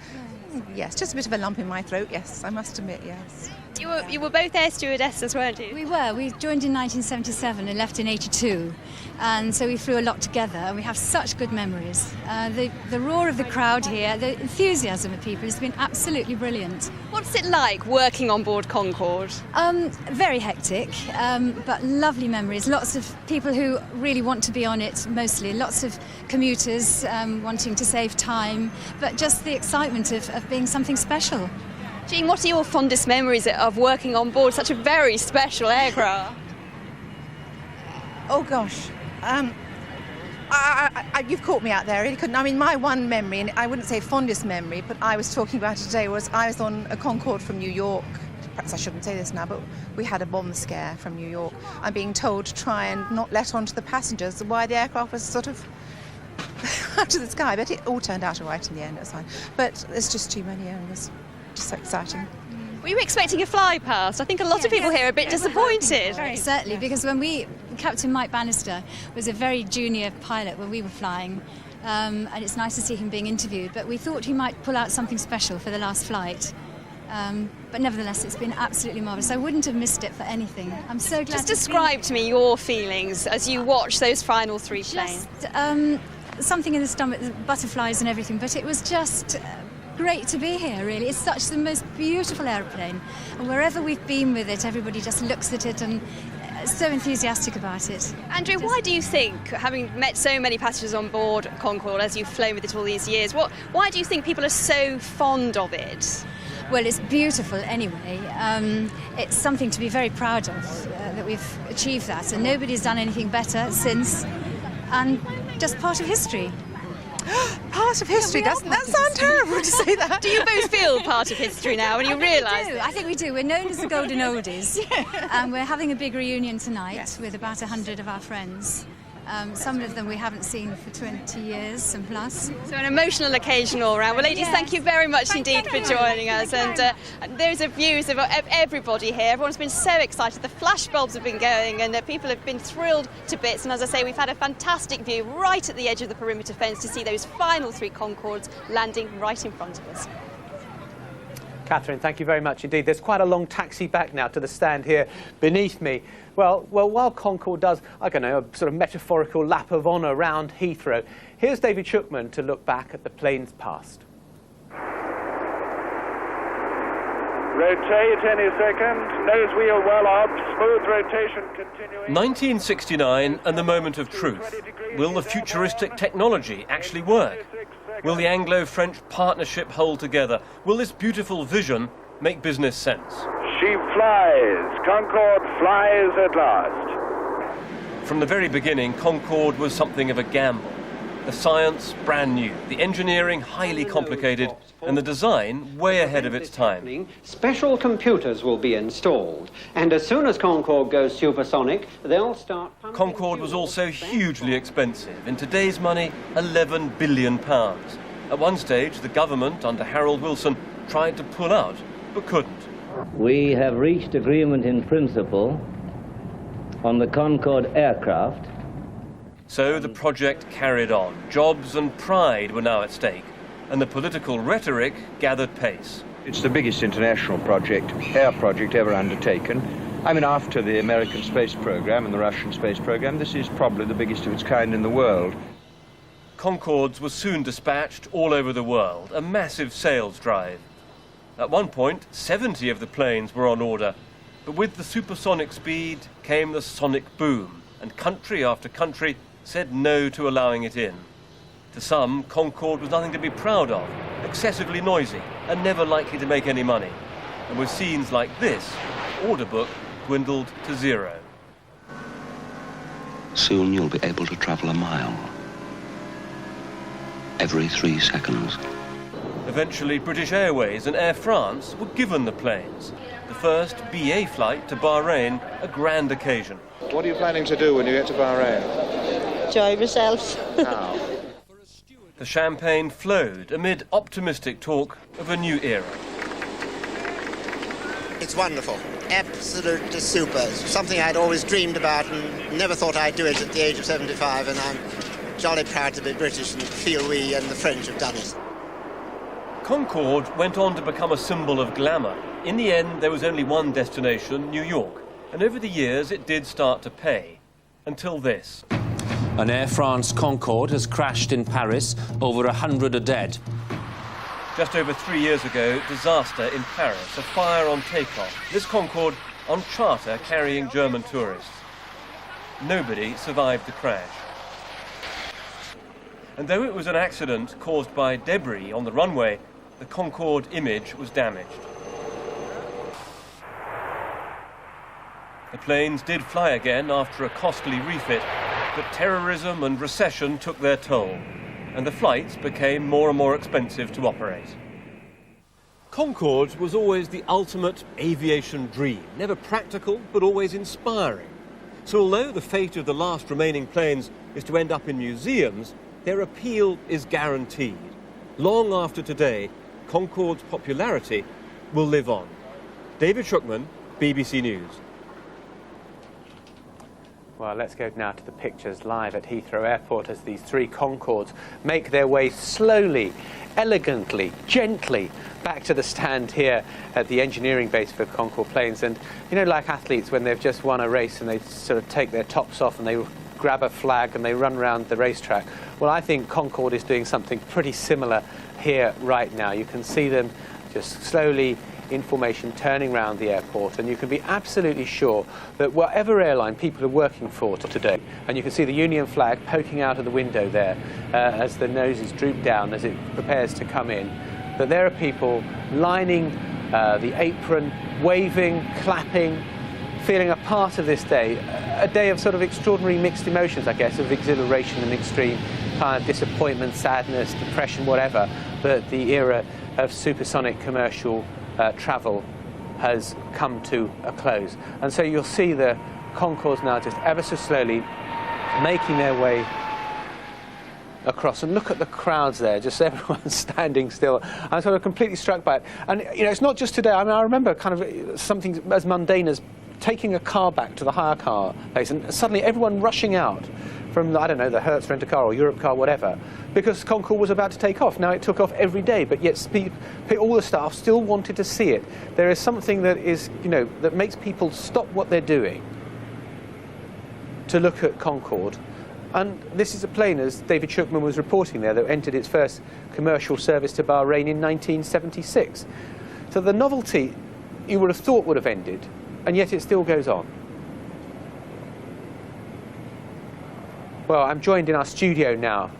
Yes, just a bit of a lump in my throat, yes, I must admit, yes. You were both air stewardesses, weren't you? We were. We joined in 1977 and left in 82. And so we flew a lot together, and we have such good memories. The roar of the crowd here, the enthusiasm of people has been absolutely brilliant. What's it like working on board Concorde? Very hectic, but lovely memories. Lots of people who really want to be on it, mostly. Lots of commuters wanting to save time, but just the excitement of being something special. Jean, what are your fondest memories of working on board such a very special aircraft? Oh gosh, you've caught me out there. I really couldn't. I mean, my one memory, and I wouldn't say fondest memory, but I was talking about it today, was I was on a Concorde from New York. Perhaps I shouldn't say this now, but we had a bomb scare from New York. I'm being told to try and not let on to the passengers why the aircraft was sort of up to the sky, but it all turned out all right in the end. It was fine. But there's just too many areas. So exciting. Were you expecting a fly past? I think a lot of people here are a bit disappointed. Certainly, because when Captain Mike Bannister was a very junior pilot when we were flying, and it's nice to see him being interviewed, but we thought he might pull out something special for the last flight. But nevertheless, it's been absolutely marvellous. I wouldn't have missed it for anything. I'm so glad. Just describe to me your feelings as you watch those final 3 planes. Something in the stomach, the butterflies and everything, but it was just great to be here, really. It's such the most beautiful aeroplane, and wherever we've been with it, everybody just looks at it and so enthusiastic about it. Andrea, why do you think, having met so many passengers on board Concorde as you've flown with it all these years, why do you think people are so fond of it? Well, it's beautiful anyway. It's something to be very proud of, that we've achieved that, and nobody's done anything better since, and just part of history. Part of history? Doesn't that sound terrible to say that? Do you both feel part of history now when you realise it? I think we do. We're known as the Golden Oldies. And we're having a big reunion tonight with about 100 of our friends. Some of them we haven't seen for 20 years and plus. So an emotional occasion all round. Well, ladies, thank you very much indeed for joining us. And those are views of everybody here. Everyone's been so excited. The flashbulbs have been going and people have been thrilled to bits. And as I say, we've had a fantastic view right at the edge of the perimeter fence to see those final 3 Concordes landing right in front of us. Catherine, thank you very much indeed. There's quite a long taxi back now to the stand here beneath me. Well, while Concorde does, I don't know, a sort of metaphorical lap of honour around Heathrow, here's David Shookman to look back at the plane's past. Rotate any second, nose wheel well up, smooth rotation continuing. 1969 and the moment of truth. Will the futuristic technology actually work? Will the Anglo-French partnership hold together? Will this beautiful vision make business sense? She flies. Concorde flies at last. From the very beginning, Concorde was something of a gamble. The science brand new, the engineering highly complicated, and the design way ahead of its time. Special computers will be installed, and as soon as Concorde goes supersonic, they'll start... Concorde was also hugely expensive. In today's money, £11 billion. At one stage, the government, under Harold Wilson, tried to pull out, but couldn't. We have reached agreement in principle on the Concorde aircraft. So the project carried on. Jobs and pride were now at stake, and the political rhetoric gathered pace. It's the biggest international air project ever undertaken. I mean, after the American space program and the Russian space program, this is probably the biggest of its kind in the world. Concordes were soon dispatched all over the world, a massive sales drive. At one point, 70 of the planes were on order. But with the supersonic speed came the sonic boom, and country after country said no to allowing it in. To some, Concorde was nothing to be proud of, excessively noisy, and never likely to make any money. And with scenes like this, order book dwindled to zero. Soon you'll be able to travel a mile every 3 seconds. Eventually, British Airways and Air France were given the planes. The first BA flight to Bahrain, a grand occasion. What are you planning to do when you get to Bahrain? Enjoy myself. How? The champagne flowed amid optimistic talk of a new era. It's wonderful. Absolutely super. Something I'd always dreamed about and never thought I'd do it at the age of 75, and I'm jolly proud to be British and feel we and the French have done it. Concorde went on to become a symbol of glamour. In the end, there was only one destination, New York, and over the years it did start to pay. Until this. An Air France Concorde has crashed in Paris, over 100 are dead. Just over 3 years ago, disaster in Paris, a fire on takeoff. This Concorde on charter carrying German tourists. Nobody survived the crash. And though it was an accident caused by debris on the runway, the Concorde image was damaged. The planes did fly again after a costly refit, but terrorism and recession took their toll, and the flights became more and more expensive to operate. Concorde was always the ultimate aviation dream, never practical, but always inspiring. So although the fate of the last remaining planes is to end up in museums, their appeal is guaranteed. Long after today, Concorde's popularity will live on. David Shookman, BBC News. Well, let's go now to the pictures live at Heathrow Airport as these 3 Concordes make their way slowly, elegantly, gently back to the stand here at the engineering base for Concorde planes. And, you know, like athletes when they've just won a race and they sort of take their tops off and they grab a flag and they run around the racetrack. Well, I think Concorde is doing something pretty similar here right now. You can see them just slowly in formation turning around the airport, and you can be absolutely sure that whatever airline people are working for today, and you can see the Union flag poking out of the window there as the noses droop down as it prepares to come in, that there are people lining the apron, waving, clapping, feeling a part of this day, a day of sort of extraordinary mixed emotions, I guess, of exhilaration and extreme kind of disappointment, sadness, depression, whatever, that the era of supersonic commercial travel has come to a close. And so you'll see the Concordes now just ever so slowly making their way across. And look at the crowds there, just everyone standing still. I'm sort of completely struck by it. And, you know, it's not just today. I mean, I remember kind of something as mundane as taking a car back to the hire car place and suddenly everyone rushing out from, I don't know, the Hertz rent-a-car or Europe car, whatever, because Concorde was about to take off. Now, it took off every day, but yet all the staff still wanted to see it. There is something that is, you know, that makes people stop what they're doing to look at Concorde. And this is a plane, as David Shookman was reporting there, that entered its first commercial service to Bahrain in 1976. So the novelty, you would have thought, would have ended, and yet it still goes on. Well, I'm joined in our studio now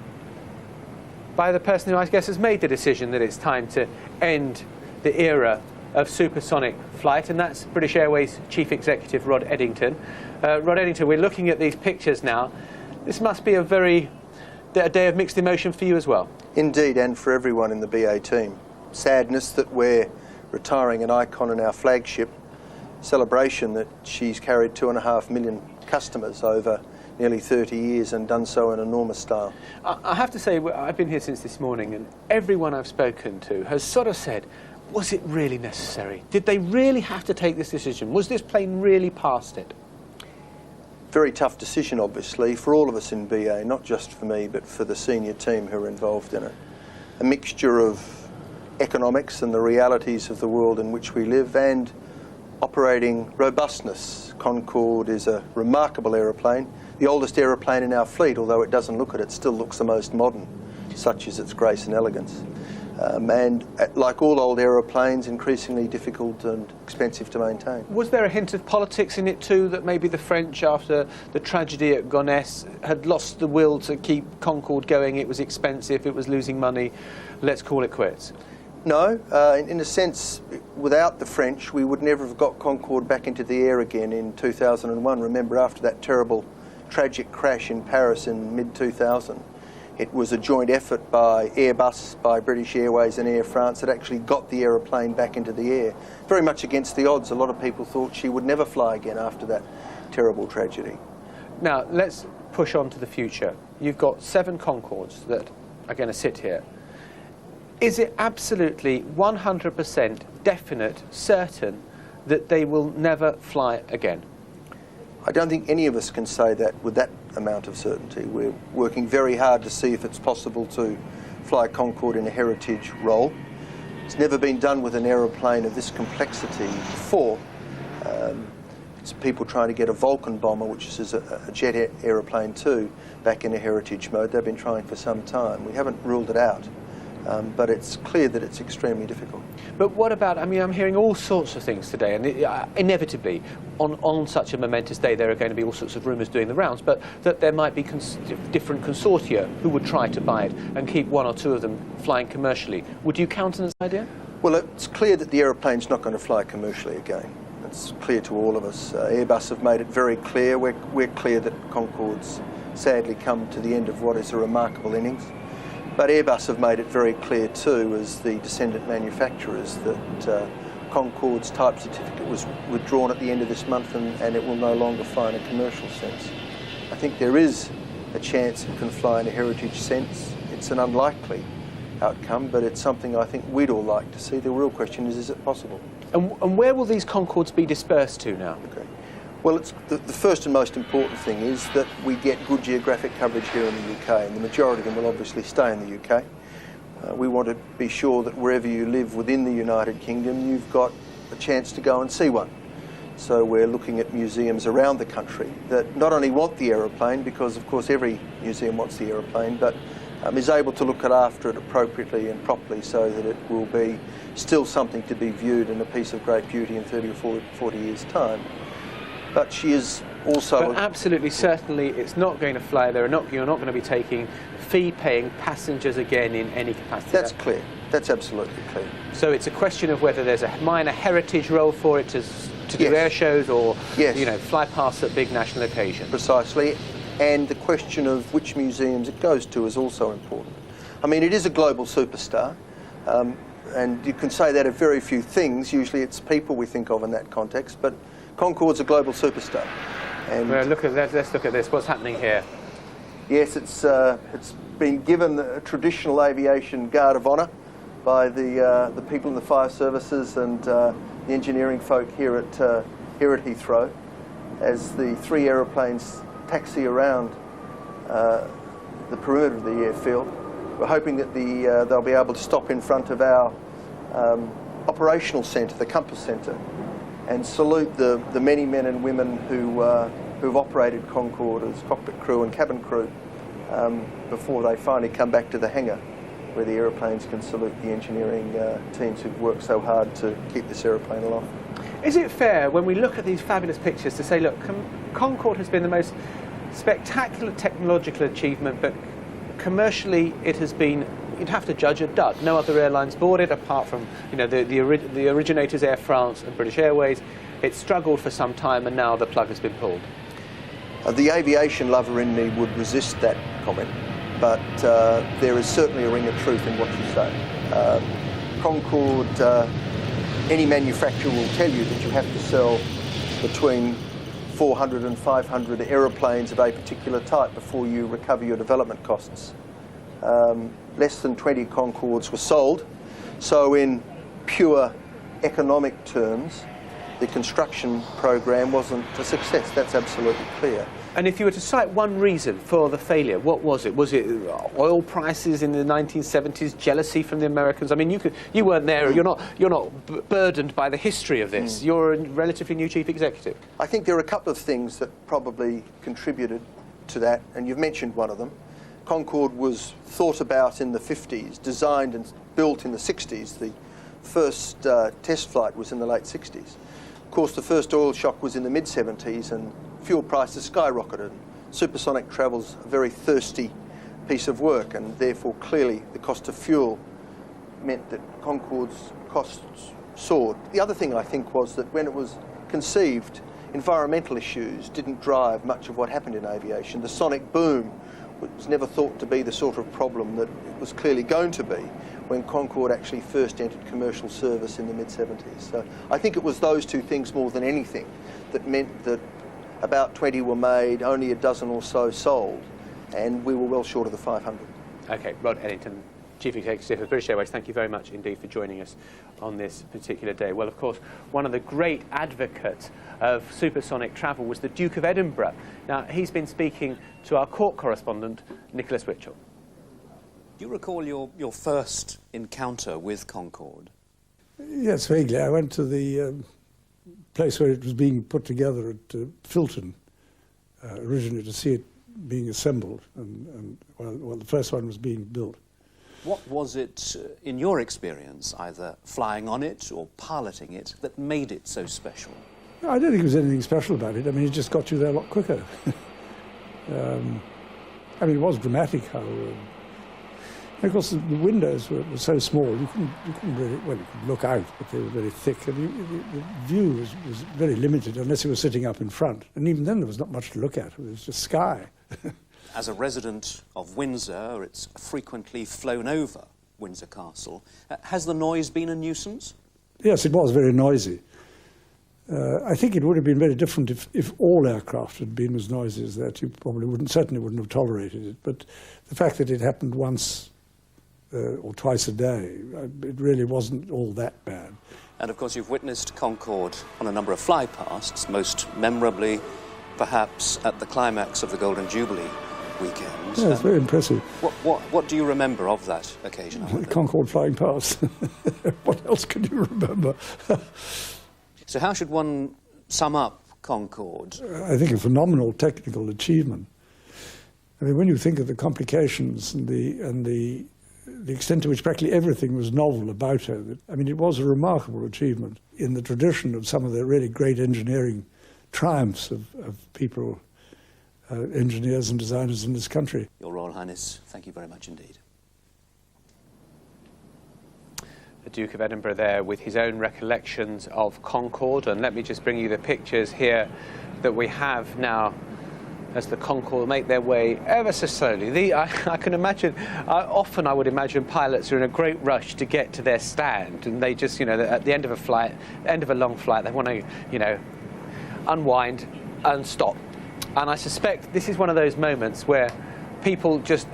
by the person who I guess has made the decision that it's time to end the era of supersonic flight, and that's British Airways Chief Executive Rod Eddington. Rod Eddington, we're looking at these pictures now. This must be a day of mixed emotion for you as well. Indeed, and for everyone in the BA team. Sadness that we're retiring an icon in our flagship, celebration that she's carried 2.5 million customers over nearly 30 years and done so in enormous style. I have to say, I've been here since this morning, and everyone I've spoken to has sort of said, was it really necessary? Did they really have to take this decision? Was this plane really past it? Very tough decision, obviously, for all of us in BA, not just for me, but for the senior team who are involved in it. A mixture of economics and the realities of the world in which we live, and operating robustness. Concorde is a remarkable aeroplane, the oldest aeroplane in our fleet, although it doesn't look it, it still looks the most modern, such is its grace and elegance. and like all old aeroplanes, increasingly difficult and expensive to maintain. Was there a hint of politics in it too, that maybe the French, after the tragedy at Gonesse, had lost the will to keep Concorde going? It was expensive, it was losing money, let's call it quits? No, in a sense, without the French, we would never have got Concorde back into the air again in 2001. Remember, after that terrible, tragic crash in Paris in mid-2000, it was a joint effort by Airbus, by British Airways and Air France that actually got the aeroplane back into the air. Very much against the odds. A lot of people thought she would never fly again after that terrible tragedy. Now, let's push on to the future. You've got 7 Concordes that are going to sit here. Is it absolutely 100% definite, certain, that they will never fly again? I don't think any of us can say that with that amount of certainty. We're working very hard to see if it's possible to fly Concorde in a heritage role. It's never been done with an aeroplane of this complexity before. It's people trying to get a Vulcan bomber, which is a jet aeroplane too, back in a heritage mode. They've been trying for some time. We haven't ruled it out. But it's clear that it's extremely difficult. But what about, I mean, I'm hearing all sorts of things today, and inevitably, on such a momentous day, there are going to be all sorts of rumours doing the rounds, but that there might be different consortia who would try to buy it and keep 1 or 2 of them flying commercially. Would you countenance that idea? Well, it's clear that the aeroplane's not going to fly commercially again. It's clear to all of us. Airbus have made it very clear. We're clear that Concorde's sadly come to the end of what is a remarkable innings. But Airbus have made it very clear too, as the descendant manufacturers, that Concorde's type certificate was withdrawn at the end of this month and it will no longer fly in a commercial sense. I think there is a chance it can fly in a heritage sense. It's an unlikely outcome, but it's something I think we'd all like to see. The real question is it possible? And where will these Concordes be dispersed to now? Okay. Well, it's the first and most important thing is that we get good geographic coverage here in the UK, and the majority of them will obviously stay in the UK. We want to be sure that wherever you live within the United Kingdom, you've got a chance to go and see one. So we're looking at museums around the country that not only want the aeroplane, because of course every museum wants the aeroplane, but is able to look after it appropriately and properly so that it will be still something to be viewed and a piece of great beauty in 30 or 40 years' time. But she is also... But absolutely, certainly, it's not going to fly there. You're not going to be taking fee-paying passengers again in any capacity. That's clear. That's absolutely clear. So it's a question of whether there's a minor heritage role for it to do air shows or, fly past at big national occasions. Precisely. And the question of which museums it goes to is also important. I mean, it is a global superstar. And you can say that of very few things. Usually it's people we think of in that context. But Concorde's a global superstar. And well, let's look at this. What's happening here? Yes, it's been given the traditional aviation guard of honour by the people in the fire services and the engineering folk here at Heathrow, as the 3 aeroplanes taxi around the perimeter of the airfield. We're hoping that they'll be able to stop in front of our operational centre, the Compass Centre, and salute the many men and women who've operated Concorde as cockpit crew and cabin crew before they finally come back to the hangar, where the aeroplanes can salute the engineering teams who've worked so hard to keep this aeroplane aloft. Is it fair, when we look at these fabulous pictures, to say, look, Concorde has been the most spectacular technological achievement, but commercially it has been, you'd have to judge a dud. No other airlines board it, apart from the originators, Air France and British Airways. It struggled for some time, and now the plug has been pulled. The aviation lover in me would resist that comment, but there is certainly a ring of truth in what you say. Concorde, any manufacturer will tell you that you have to sell between 400 and 500 aeroplanes of a particular type before you recover your development costs. Less than 20 Concordes were sold, so in pure economic terms, the construction program wasn't a success. That's absolutely clear. And if you were to cite one reason for the failure, what was it? Was it oil prices in the 1970s, jealousy from the Americans? I mean, you weren't there. You're not burdened by the history of this. You're a relatively new chief executive. I think there are a couple of things that probably contributed to that, and you've mentioned one of them. Concorde was thought about in the 50s, designed and built in the 60s. The first test flight was in the late 60s. Of course, the first oil shock was in the mid-70s, and fuel prices skyrocketed. Supersonic travel's a very thirsty piece of work, and therefore clearly the cost of fuel meant that Concorde's costs soared. The other thing I think was that when it was conceived, environmental issues didn't drive much of what happened in aviation. The sonic boom was never thought to be the sort of problem that it was clearly going to be when Concorde actually first entered commercial service in the mid-70s. So I think it was those two things more than anything that meant that about 20 were made, only a dozen or so sold, and we were well short of the 500. Okay, Rod Eddington, Chief Executive of British Airways, thank you very much indeed for joining us on this particular day. Well, of course, one of the great advocates of supersonic travel was the Duke of Edinburgh. Now, he's been speaking to our court correspondent, Nicholas Witchell. Do you recall your first encounter with Concorde? Yes, vaguely. I went to the place where it was being put together at Filton, originally to see it being assembled, and while the first one was being built. What was it, in your experience, either flying on it or piloting it, that made it so special? I don't think there was anything special about it. I mean, it just got you there a lot quicker. I mean, it was dramatic how... of course, the windows were so small, you couldn't really... Well, you could look out, but they were very thick, and the view was very limited unless you were sitting up in front. And even then, there was not much to look at. It was just sky. As a resident of Windsor, it's frequently flown over Windsor Castle. Has the noise been a nuisance? Yes, it was very noisy. I think it would have been very different if all aircraft had been as noisy as that. You probably certainly wouldn't have tolerated it. But the fact that it happened once or twice a day, it really wasn't all that bad. And of course, you've witnessed Concorde on a number of flypasts, most memorably, perhaps, at the climax of the Golden Jubilee weekend. Yeah, it's very impressive. What do you remember of that occasion? Concorde flying past. What else can you remember? So how should one sum up Concorde? I think a phenomenal technical achievement. I mean, when you think of the complications and the extent to which practically everything was novel about her, I mean, it was a remarkable achievement in the tradition of some of the really great engineering triumphs of people, engineers and designers in this country. Your Royal Highness, thank you very much indeed. The Duke of Edinburgh there with his own recollections of Concorde, and let me just bring you the pictures here that we have now as the Concorde make their way ever so slowly. I can imagine, often I would imagine pilots are in a great rush to get to their stand, and they just, at the end of a flight, end of a long flight, they want to, unwind and stop. And I suspect this is one of those moments where people just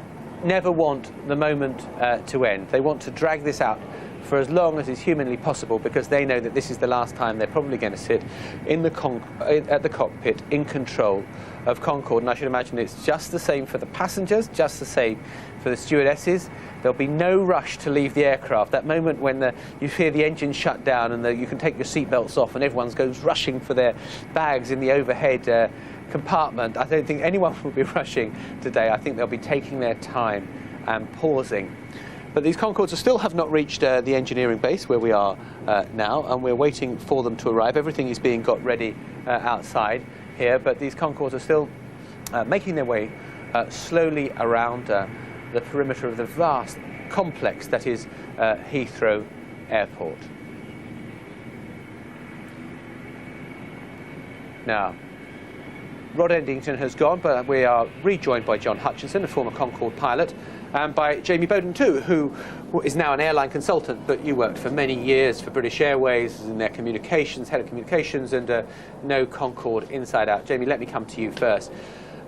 never want the moment to end. They want to drag this out for as long as is humanly possible, because they know that this is the last time they're probably going to sit in at the cockpit in control of Concorde. And I should imagine it's just the same for the passengers, just the same for the stewardesses. There'll be no rush to leave the aircraft. That moment when you hear the engine shut down and you can take your seatbelts off and everyone goes rushing for their bags in the overhead compartment, I don't think anyone will be rushing today. I think they'll be taking their time and pausing. But these Concordes still have not reached the engineering base where we are now, and we're waiting for them to arrive. Everything is being got ready outside here, but these Concordes are still making their way slowly around the perimeter of the vast complex that is Heathrow Airport. Now, Rod Eddington has gone, but we are rejoined by John Hutchinson, a former Concorde pilot, and by Jamie Bowden too, who is now an airline consultant, but you worked for many years for British Airways in their communications, head of communications, and know Concorde inside out. Jamie, let me come to you first.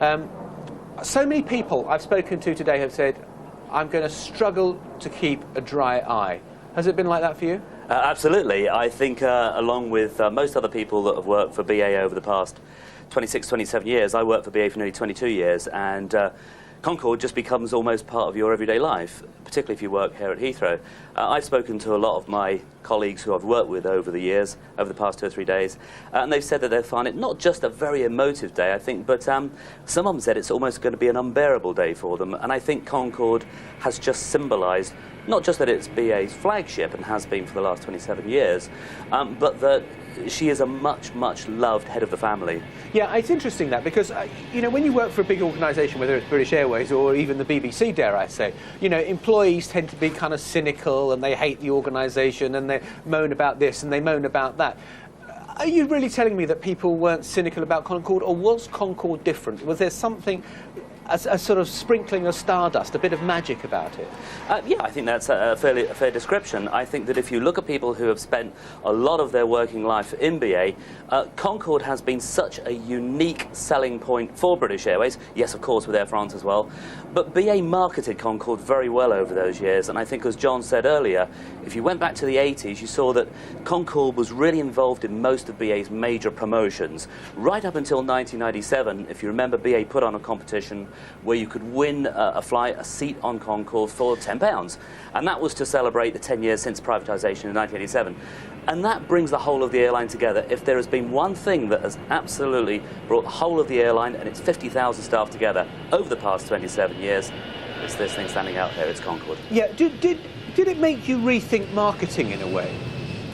So many people I've spoken to today have said, I'm going to struggle to keep a dry eye. Has it been like that for you? Absolutely. I think along with most other people that have worked for BA over the past 26, 27 years, I worked for BA for nearly 22 years, and Concorde just becomes almost part of your everyday life, particularly if you work here at Heathrow. I've spoken to a lot of my colleagues who I've worked with over the years, over the past 2 or 3 days, and they've said that they find it not just a very emotive day, I think, but some of them said it's almost going to be an unbearable day for them. And I think Concorde has just symbolised not just that it's BA's flagship and has been for the last 27 years, but that she is a much, much loved head of the family. Yeah, it's interesting that, because, you know, when you work for a big organisation, whether it's British Airways or even the BBC, dare I say, you know, employees tend to be kind of cynical and they hate the organisation and they moan about this and they moan about that. Are you really telling me that people weren't cynical about Concorde, or was Concorde different? Was there something, a sort of sprinkling of stardust, a bit of magic about it? Yeah, I think that's a fair description. I think that if you look at people who have spent a lot of their working life in BA, Concorde has been such a unique selling point for British Airways, yes, of course, with Air France as well, but BA marketed Concorde very well over those years, and I think, as John said earlier, if you went back to the 80s, you saw that Concorde was really involved in most of BA's major promotions. Right up until 1997, if you remember, BA put on a competition where you could win a seat on Concorde for £10. And that was to celebrate the 10 years since privatisation in 1987. And that brings the whole of the airline together. If there has been one thing that has absolutely brought the whole of the airline and its 50,000 staff together over the past 27 years, it's this thing standing out there, it's Concorde. Yeah, did it make you rethink marketing in a way?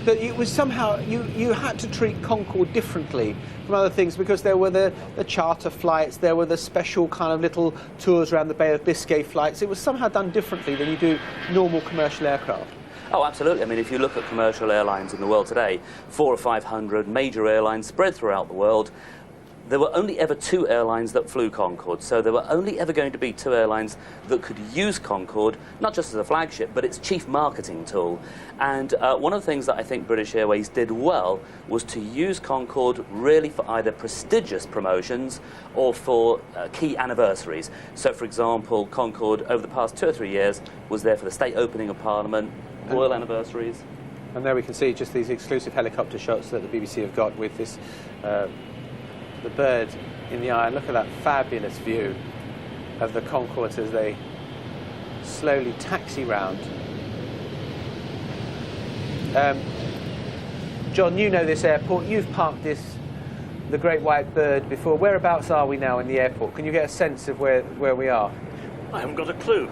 That it was somehow, you had to treat Concorde differently from other things, because there were the charter flights, there were the special kind of little tours around the Bay of Biscay flights. It was somehow done differently than you do normal commercial aircraft. Oh, absolutely. I mean, if you look at commercial airlines in the world today, 400 or 500 major airlines spread throughout the world, there were only ever 2 airlines that flew Concorde, so there were only ever going to be 2 airlines that could use Concorde, not just as a flagship, but its chief marketing tool. And one of the things that I think British Airways did well was to use Concorde really for either prestigious promotions or for key anniversaries. So, for example, Concorde, over the past 2 or 3 years, was there for the state opening of Parliament, royal anniversaries. And there we can see just these exclusive helicopter shots that the BBC have got with this the bird in the eye. Look at that fabulous view of the Concordes as they slowly taxi round. John, you know this airport. You've parked the Great White Bird before. Whereabouts are we now in the airport? Can you get a sense of where we are? I haven't got a clue.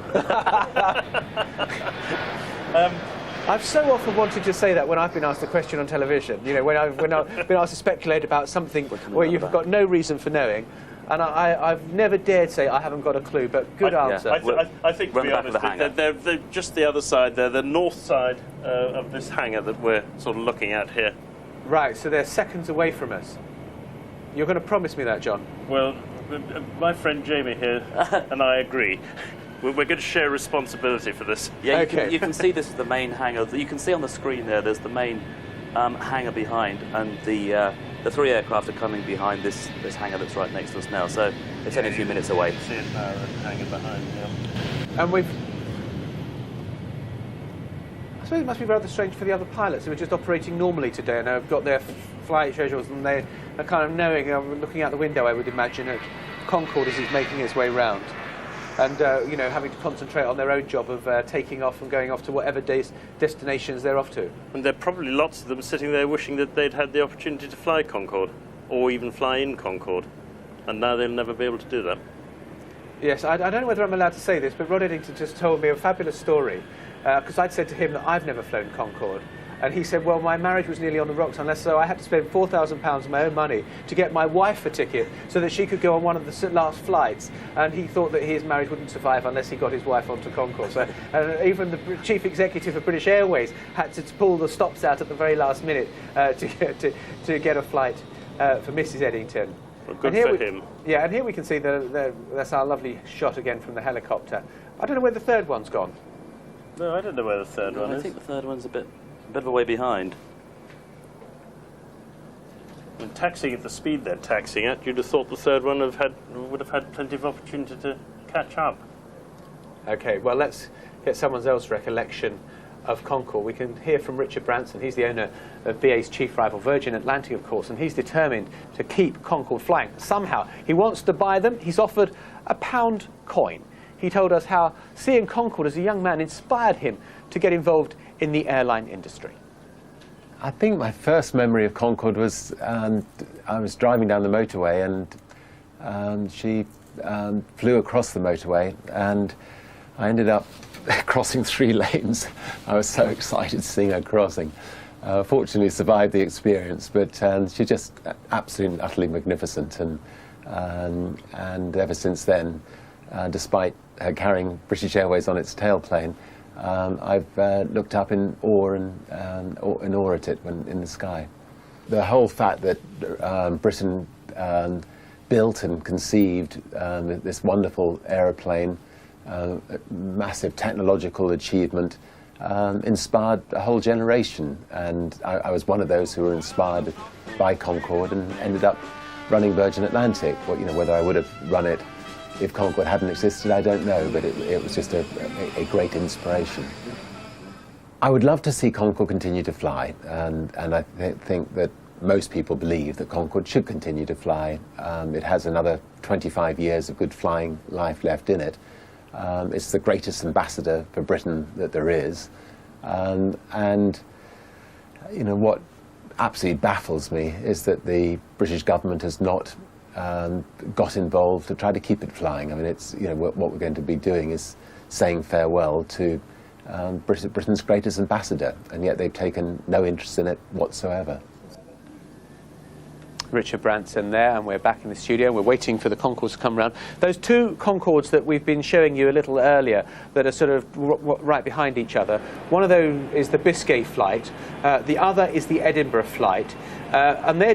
I've so often wanted to say that when I've been asked a question on television. You know, when I've been asked to speculate about something where you've got no reason for knowing, and I've never dared say I haven't got a clue. But good answer. Yeah. I think, to be honest, they're just the other side. They're the north side of this hangar that we're sort of looking at here. Right. So they're seconds away from us. You're going to promise me that, John? Well, my friend Jamie here and I agree. We're going to share responsibility for this. Yeah, you can see this is the main hangar. You can see on the screen there's the main hangar behind, and the 3 aircraft are coming behind this hangar that's right next to us now. So it's only a few minutes away. See it now, hangar behind. Yeah. And I suppose it must be rather strange for the other pilots who are just operating normally today and have got their flight schedules, and they are kind of knowing, looking out the window, I would imagine, at Concorde as he's making his way round. And, you know, having to concentrate on their own job of taking off and going off to whatever destinations they're off to. And there are probably lots of them sitting there wishing that they'd had the opportunity to fly Concorde, or even fly in Concorde. And now they'll never be able to do that. Yes, I don't know whether I'm allowed to say this, but Rod Eddington just told me a fabulous story, because I'd said to him that I've never flown Concorde. And he said, well, my marriage was nearly on the rocks, so I had to spend £4,000 of my own money to get my wife a ticket so that she could go on one of the last flights. And he thought that his marriage wouldn't survive unless he got his wife onto Concorde. So even the chief executive of British Airways had to pull the stops out at the very last minute to get a flight for Mrs. Eddington. Well, good for him. Yeah, and here we can see that's our lovely shot again from the helicopter. I don't know where the third one's gone. No, I don't know where the third one is. I think the third one's a bit of a way behind. And taxiing at the speed they're taxiing at, you'd have thought the third one would have had plenty of opportunity to catch up. Okay, well, let's get someone else's recollection of Concorde. We can hear from Richard Branson. He's the owner of BA's chief rival, Virgin Atlantic, of course, and he's determined to keep Concorde flying. Somehow, he wants to buy them. He's offered a £1 coin. He told us how seeing Concorde as a young man inspired him to get involved in the airline industry. I think my first memory of Concorde was I was driving down the motorway and she flew across the motorway and I ended up crossing 3 lanes. I was so excited seeing her crossing. Fortunately survived the experience, but she's just absolutely and utterly magnificent, and ever since then, despite her carrying British Airways on its tailplane, I've looked up in awe at it when in the sky. The whole fact that Britain built and conceived this wonderful aeroplane, massive technological achievement, inspired a whole generation, and I was one of those who were inspired by Concorde and ended up running Virgin Atlantic. Well, you know, whether I would have run it if Concorde hadn't existed, I don't know, but it was just a great inspiration. I would love to see Concorde continue to fly, and I think that most people believe that Concorde should continue to fly. It has another 25 years of good flying life left in it. It's the greatest ambassador for Britain that there is. And you know, what absolutely baffles me is that the British government has not got involved to try to keep it flying. I mean, it's, you know, what we're going to be doing is saying farewell to Britain's greatest ambassador, and yet they've taken no interest in it whatsoever. Richard Branson there, and we're back in the studio. We're waiting for the Concordes to come round. Those 2 Concordes that we've been showing you a little earlier that are sort of right behind each other, one of those is the Biscay flight, the other is the Edinburgh flight, and they are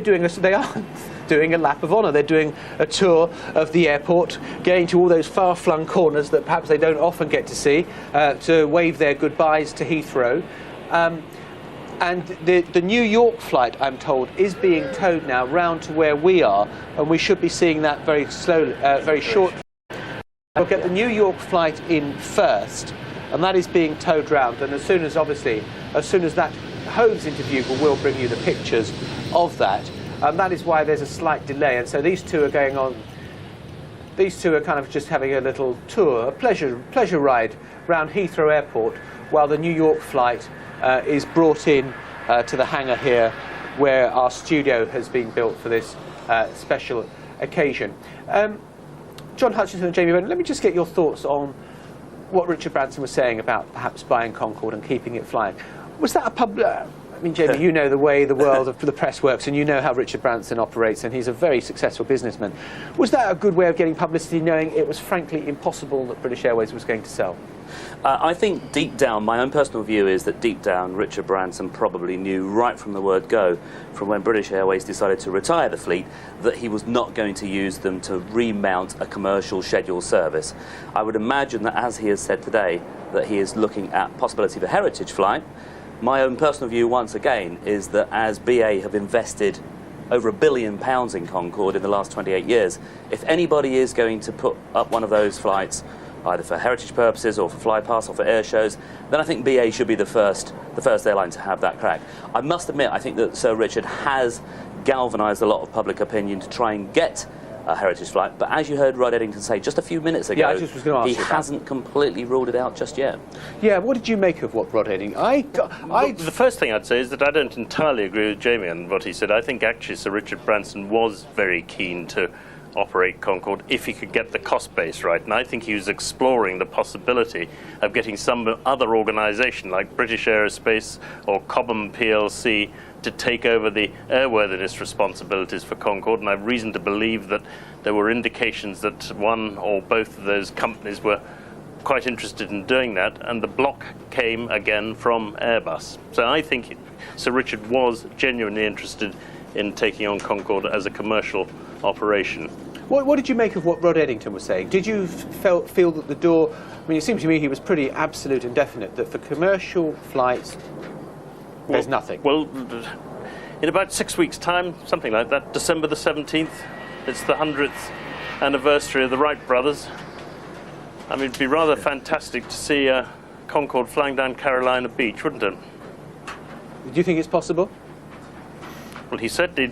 doing a lap of honour. They're doing a tour of the airport, getting to all those far-flung corners that perhaps they don't often get to see, to wave their goodbyes to Heathrow. And the New York flight, I'm told, is being towed now round to where we are, and we should be seeing that very slowly, very shortly. We'll get the New York flight in first, and that is being towed round. And as soon as that Hove's interview, we'll bring you the pictures of that. And that is why there's a slight delay. And so these 2 are going on. These 2 are kind of just having a little tour, a pleasure ride round Heathrow Airport, while the New York flight is brought in to the hangar here, where our studio has been built for this special occasion. John Hutchinson and Jamie Bennett, let me just get your thoughts on what Richard Branson was saying about perhaps buying Concorde and keeping it flying. Was that a public... I mean, Jamie, you know the way the world of the press works, and you know how Richard Branson operates, and he's a very successful businessman. Was that a good way of getting publicity, knowing it was frankly impossible that British Airways was going to sell? I think deep down, my own personal view is that deep down, Richard Branson probably knew right from the word go, from when British Airways decided to retire the fleet, that he was not going to use them to remount a commercial scheduled service. I would imagine that, as he has said today, that he is looking at possibility of a heritage flight. My own personal view, once again, is that as BA have invested over £1 billion in Concorde in the last 28 years, if anybody is going to put up one of those flights, either for heritage purposes or for flypast or for air shows, then I think BA should be the first airline to have that crack. I must admit, I think that Sir Richard has galvanised a lot of public opinion to try and get a heritage flight, but as you heard Rod Eddington say just a few minutes ago, I just was going to ask he hasn't completely ruled it out just yet. Yeah, what did you make of what Rod Eddington... The first thing I'd say is that I don't entirely agree with Jamie on what he said. I think actually Sir Richard Branson was very keen to operate Concorde if he could get the cost base right, and I think he was exploring the possibility of getting some other organisation like British Aerospace or Cobham PLC to take over the airworthiness responsibilities for Concorde, and I've reason to believe that there were indications that one or both of those companies were quite interested in doing that, and the block came again from Airbus. So I think Sir Richard was genuinely interested in taking on Concorde as a commercial operation. What did you make of what Rod Eddington was saying? Did you feel that the door... I mean, it seemed to me he was pretty absolute and definite, that for commercial flights, there's nothing. Well, in about 6 weeks' time, something like that, December the 17th, it's the 100th anniversary of the Wright brothers. I mean, it'd be rather fantastic to see Concorde flying down Carolina Beach, wouldn't it? Do you think it's possible? Well, he certainly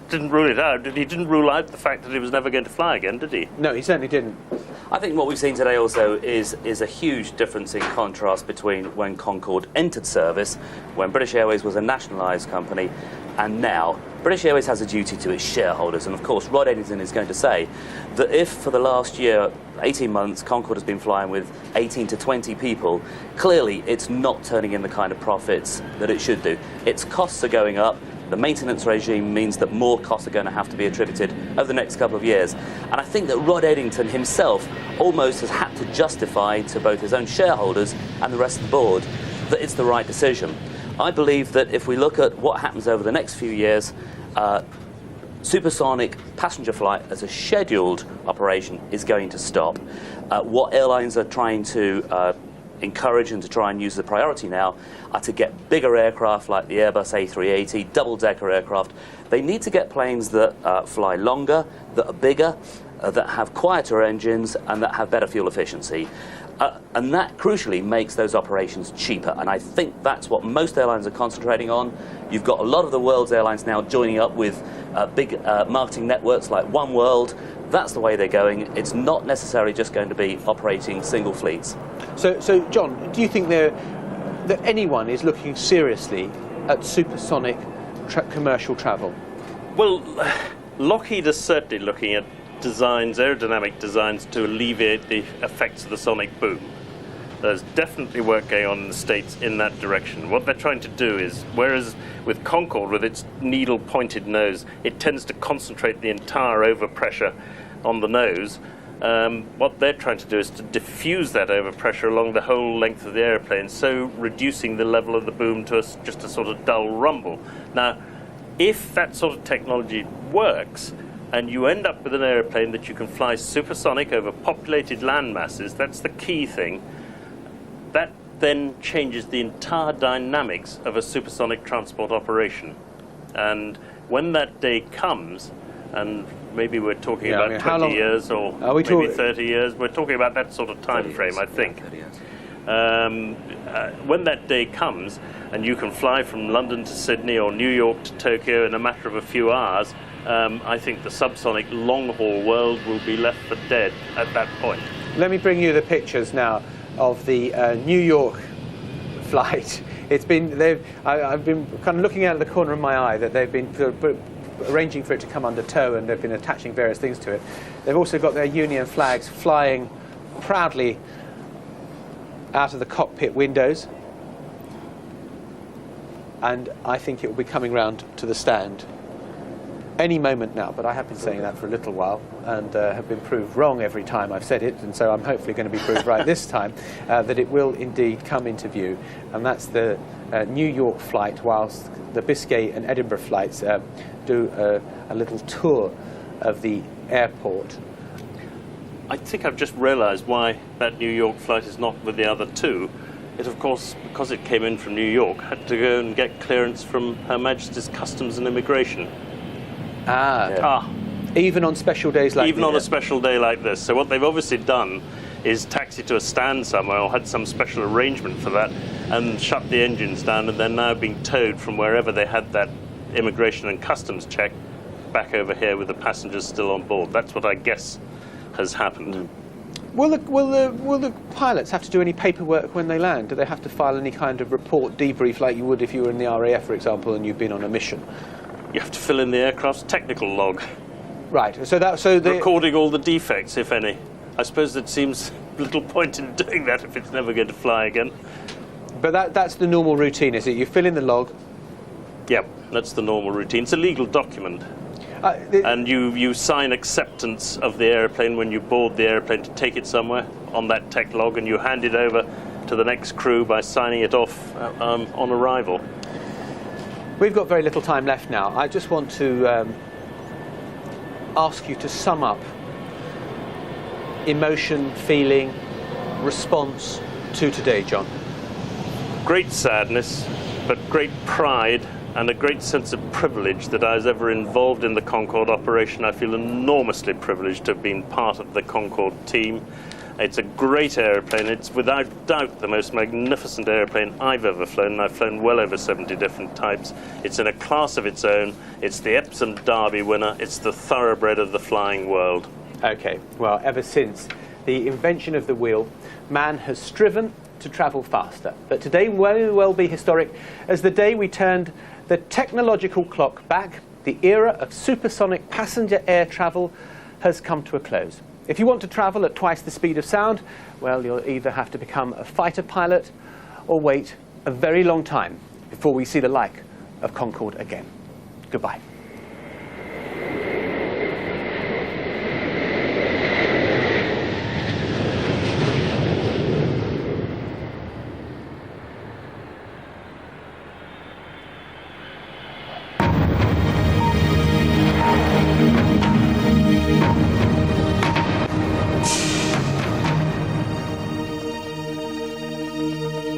didn't rule it out. He didn't rule out the fact that he was never going to fly again, did he? No, he certainly didn't. I think what we've seen today also is a huge difference in contrast between when Concorde entered service, when British Airways was a nationalised company, and now. British Airways has a duty to its shareholders, and of course Rod Eddington is going to say that if for the last year, 18 months, Concorde has been flying with 18 to 20 people, clearly it's not turning in the kind of profits that it should do. Its costs are going up. The maintenance regime means that more costs are going to have to be attributed over the next couple of years. And I think that Rod Eddington himself almost has had to justify to both his own shareholders and the rest of the board that it's the right decision. I believe that if we look at what happens over the next few years, supersonic passenger flight as a scheduled operation is going to stop. What airlines are trying to encourage and to try and use as a priority now are to get bigger aircraft like the Airbus A380, double-decker aircraft. They need to get planes that fly longer, that are bigger, that have quieter engines and that have better fuel efficiency. And that crucially makes those operations cheaper, and I think that's what most airlines are concentrating on. You've got a lot of the world's airlines now joining up with big marketing networks like One World. That's the way they're going. It's not necessarily just going to be operating single fleets. So John, do you think that anyone is looking seriously at supersonic commercial travel? Well, Lockheed is certainly looking at designs, aerodynamic designs, to alleviate the effects of the sonic boom. There's definitely work going on in the States in that direction. What they're trying to do is, whereas with Concorde, with its needle-pointed nose, it tends to concentrate the entire overpressure on the nose, what they're trying to do is to diffuse that overpressure along the whole length of the airplane, so reducing the level of the boom to just a sort of dull rumble. Now, if that sort of technology works, and you end up with an airplane that you can fly supersonic over populated land masses, that's the key thing. That then changes the entire dynamics of a supersonic transport operation. And when that day comes, and maybe we're talking about 20 years or maybe 30 years, we're talking about that sort of time frame, I think. When that day comes, and you can fly from London to Sydney or New York to Tokyo in a matter of a few hours, I think the subsonic long-haul world will be left for dead at that point. Let me bring you the pictures now of the New York flight. I've been kind of looking out of the corner of my eye that they've been arranging for it to come under tow, and they've been attaching various things to it. They've also got their Union flags flying proudly out of the cockpit windows, and I think it will be coming round to the stand any moment now, but I have been saying that for a little while and have been proved wrong every time I've said it, and so I'm hopefully going to be proved right this time, that it will indeed come into view, and that's the New York flight, whilst the Biscay and Edinburgh flights do a little tour of the airport. I think I've just realised why that New York flight is not with the other two. It, of course, because it came in from New York, had to go and get clearance from Her Majesty's Customs and Immigration. Even on special days like this? Even on a special day like this. So what they've obviously done is taxi to a stand somewhere, or had some special arrangement for that, and shut the engines down, and they're now being towed from wherever they had that immigration and customs check back over here with the passengers still on board. That's what I guess has happened. Will the pilots have to do any paperwork when they land? Do they have to file any kind of report, debrief, like you would if you were in the RAF, for example, and you've been on a mission? You have to fill in the aircraft's technical log. Right. Recording all the defects, if any. I suppose it seems little point in doing that if it's never going to fly again. But that's the normal routine, is it? You fill in the log. Yep, that's the normal routine. It's a legal document. And you sign acceptance of the airplane when you board the airplane to take it somewhere on that tech log, and you hand it over to the next crew by signing it off on arrival. We've got very little time left now. I just want to ask you to sum up emotion, feeling, response to today, John. Great sadness, but great pride and a great sense of privilege that I was ever involved in the Concorde operation. I feel enormously privileged to have been part of the Concorde team. It's a great aeroplane. It's without doubt the most magnificent aeroplane I've ever flown, and I've flown well over 70 different types. It's in a class of its own. It's the Epsom Derby winner. It's the thoroughbred of the flying world. Okay, well, ever since the invention of the wheel, man has striven to travel faster. But today may well be historic as the day we turned the technological clock back. The era of supersonic passenger air travel has come to a close. If you want to travel at twice the speed of sound, well, you'll either have to become a fighter pilot or wait a very long time before we see the like of Concorde again. Goodbye.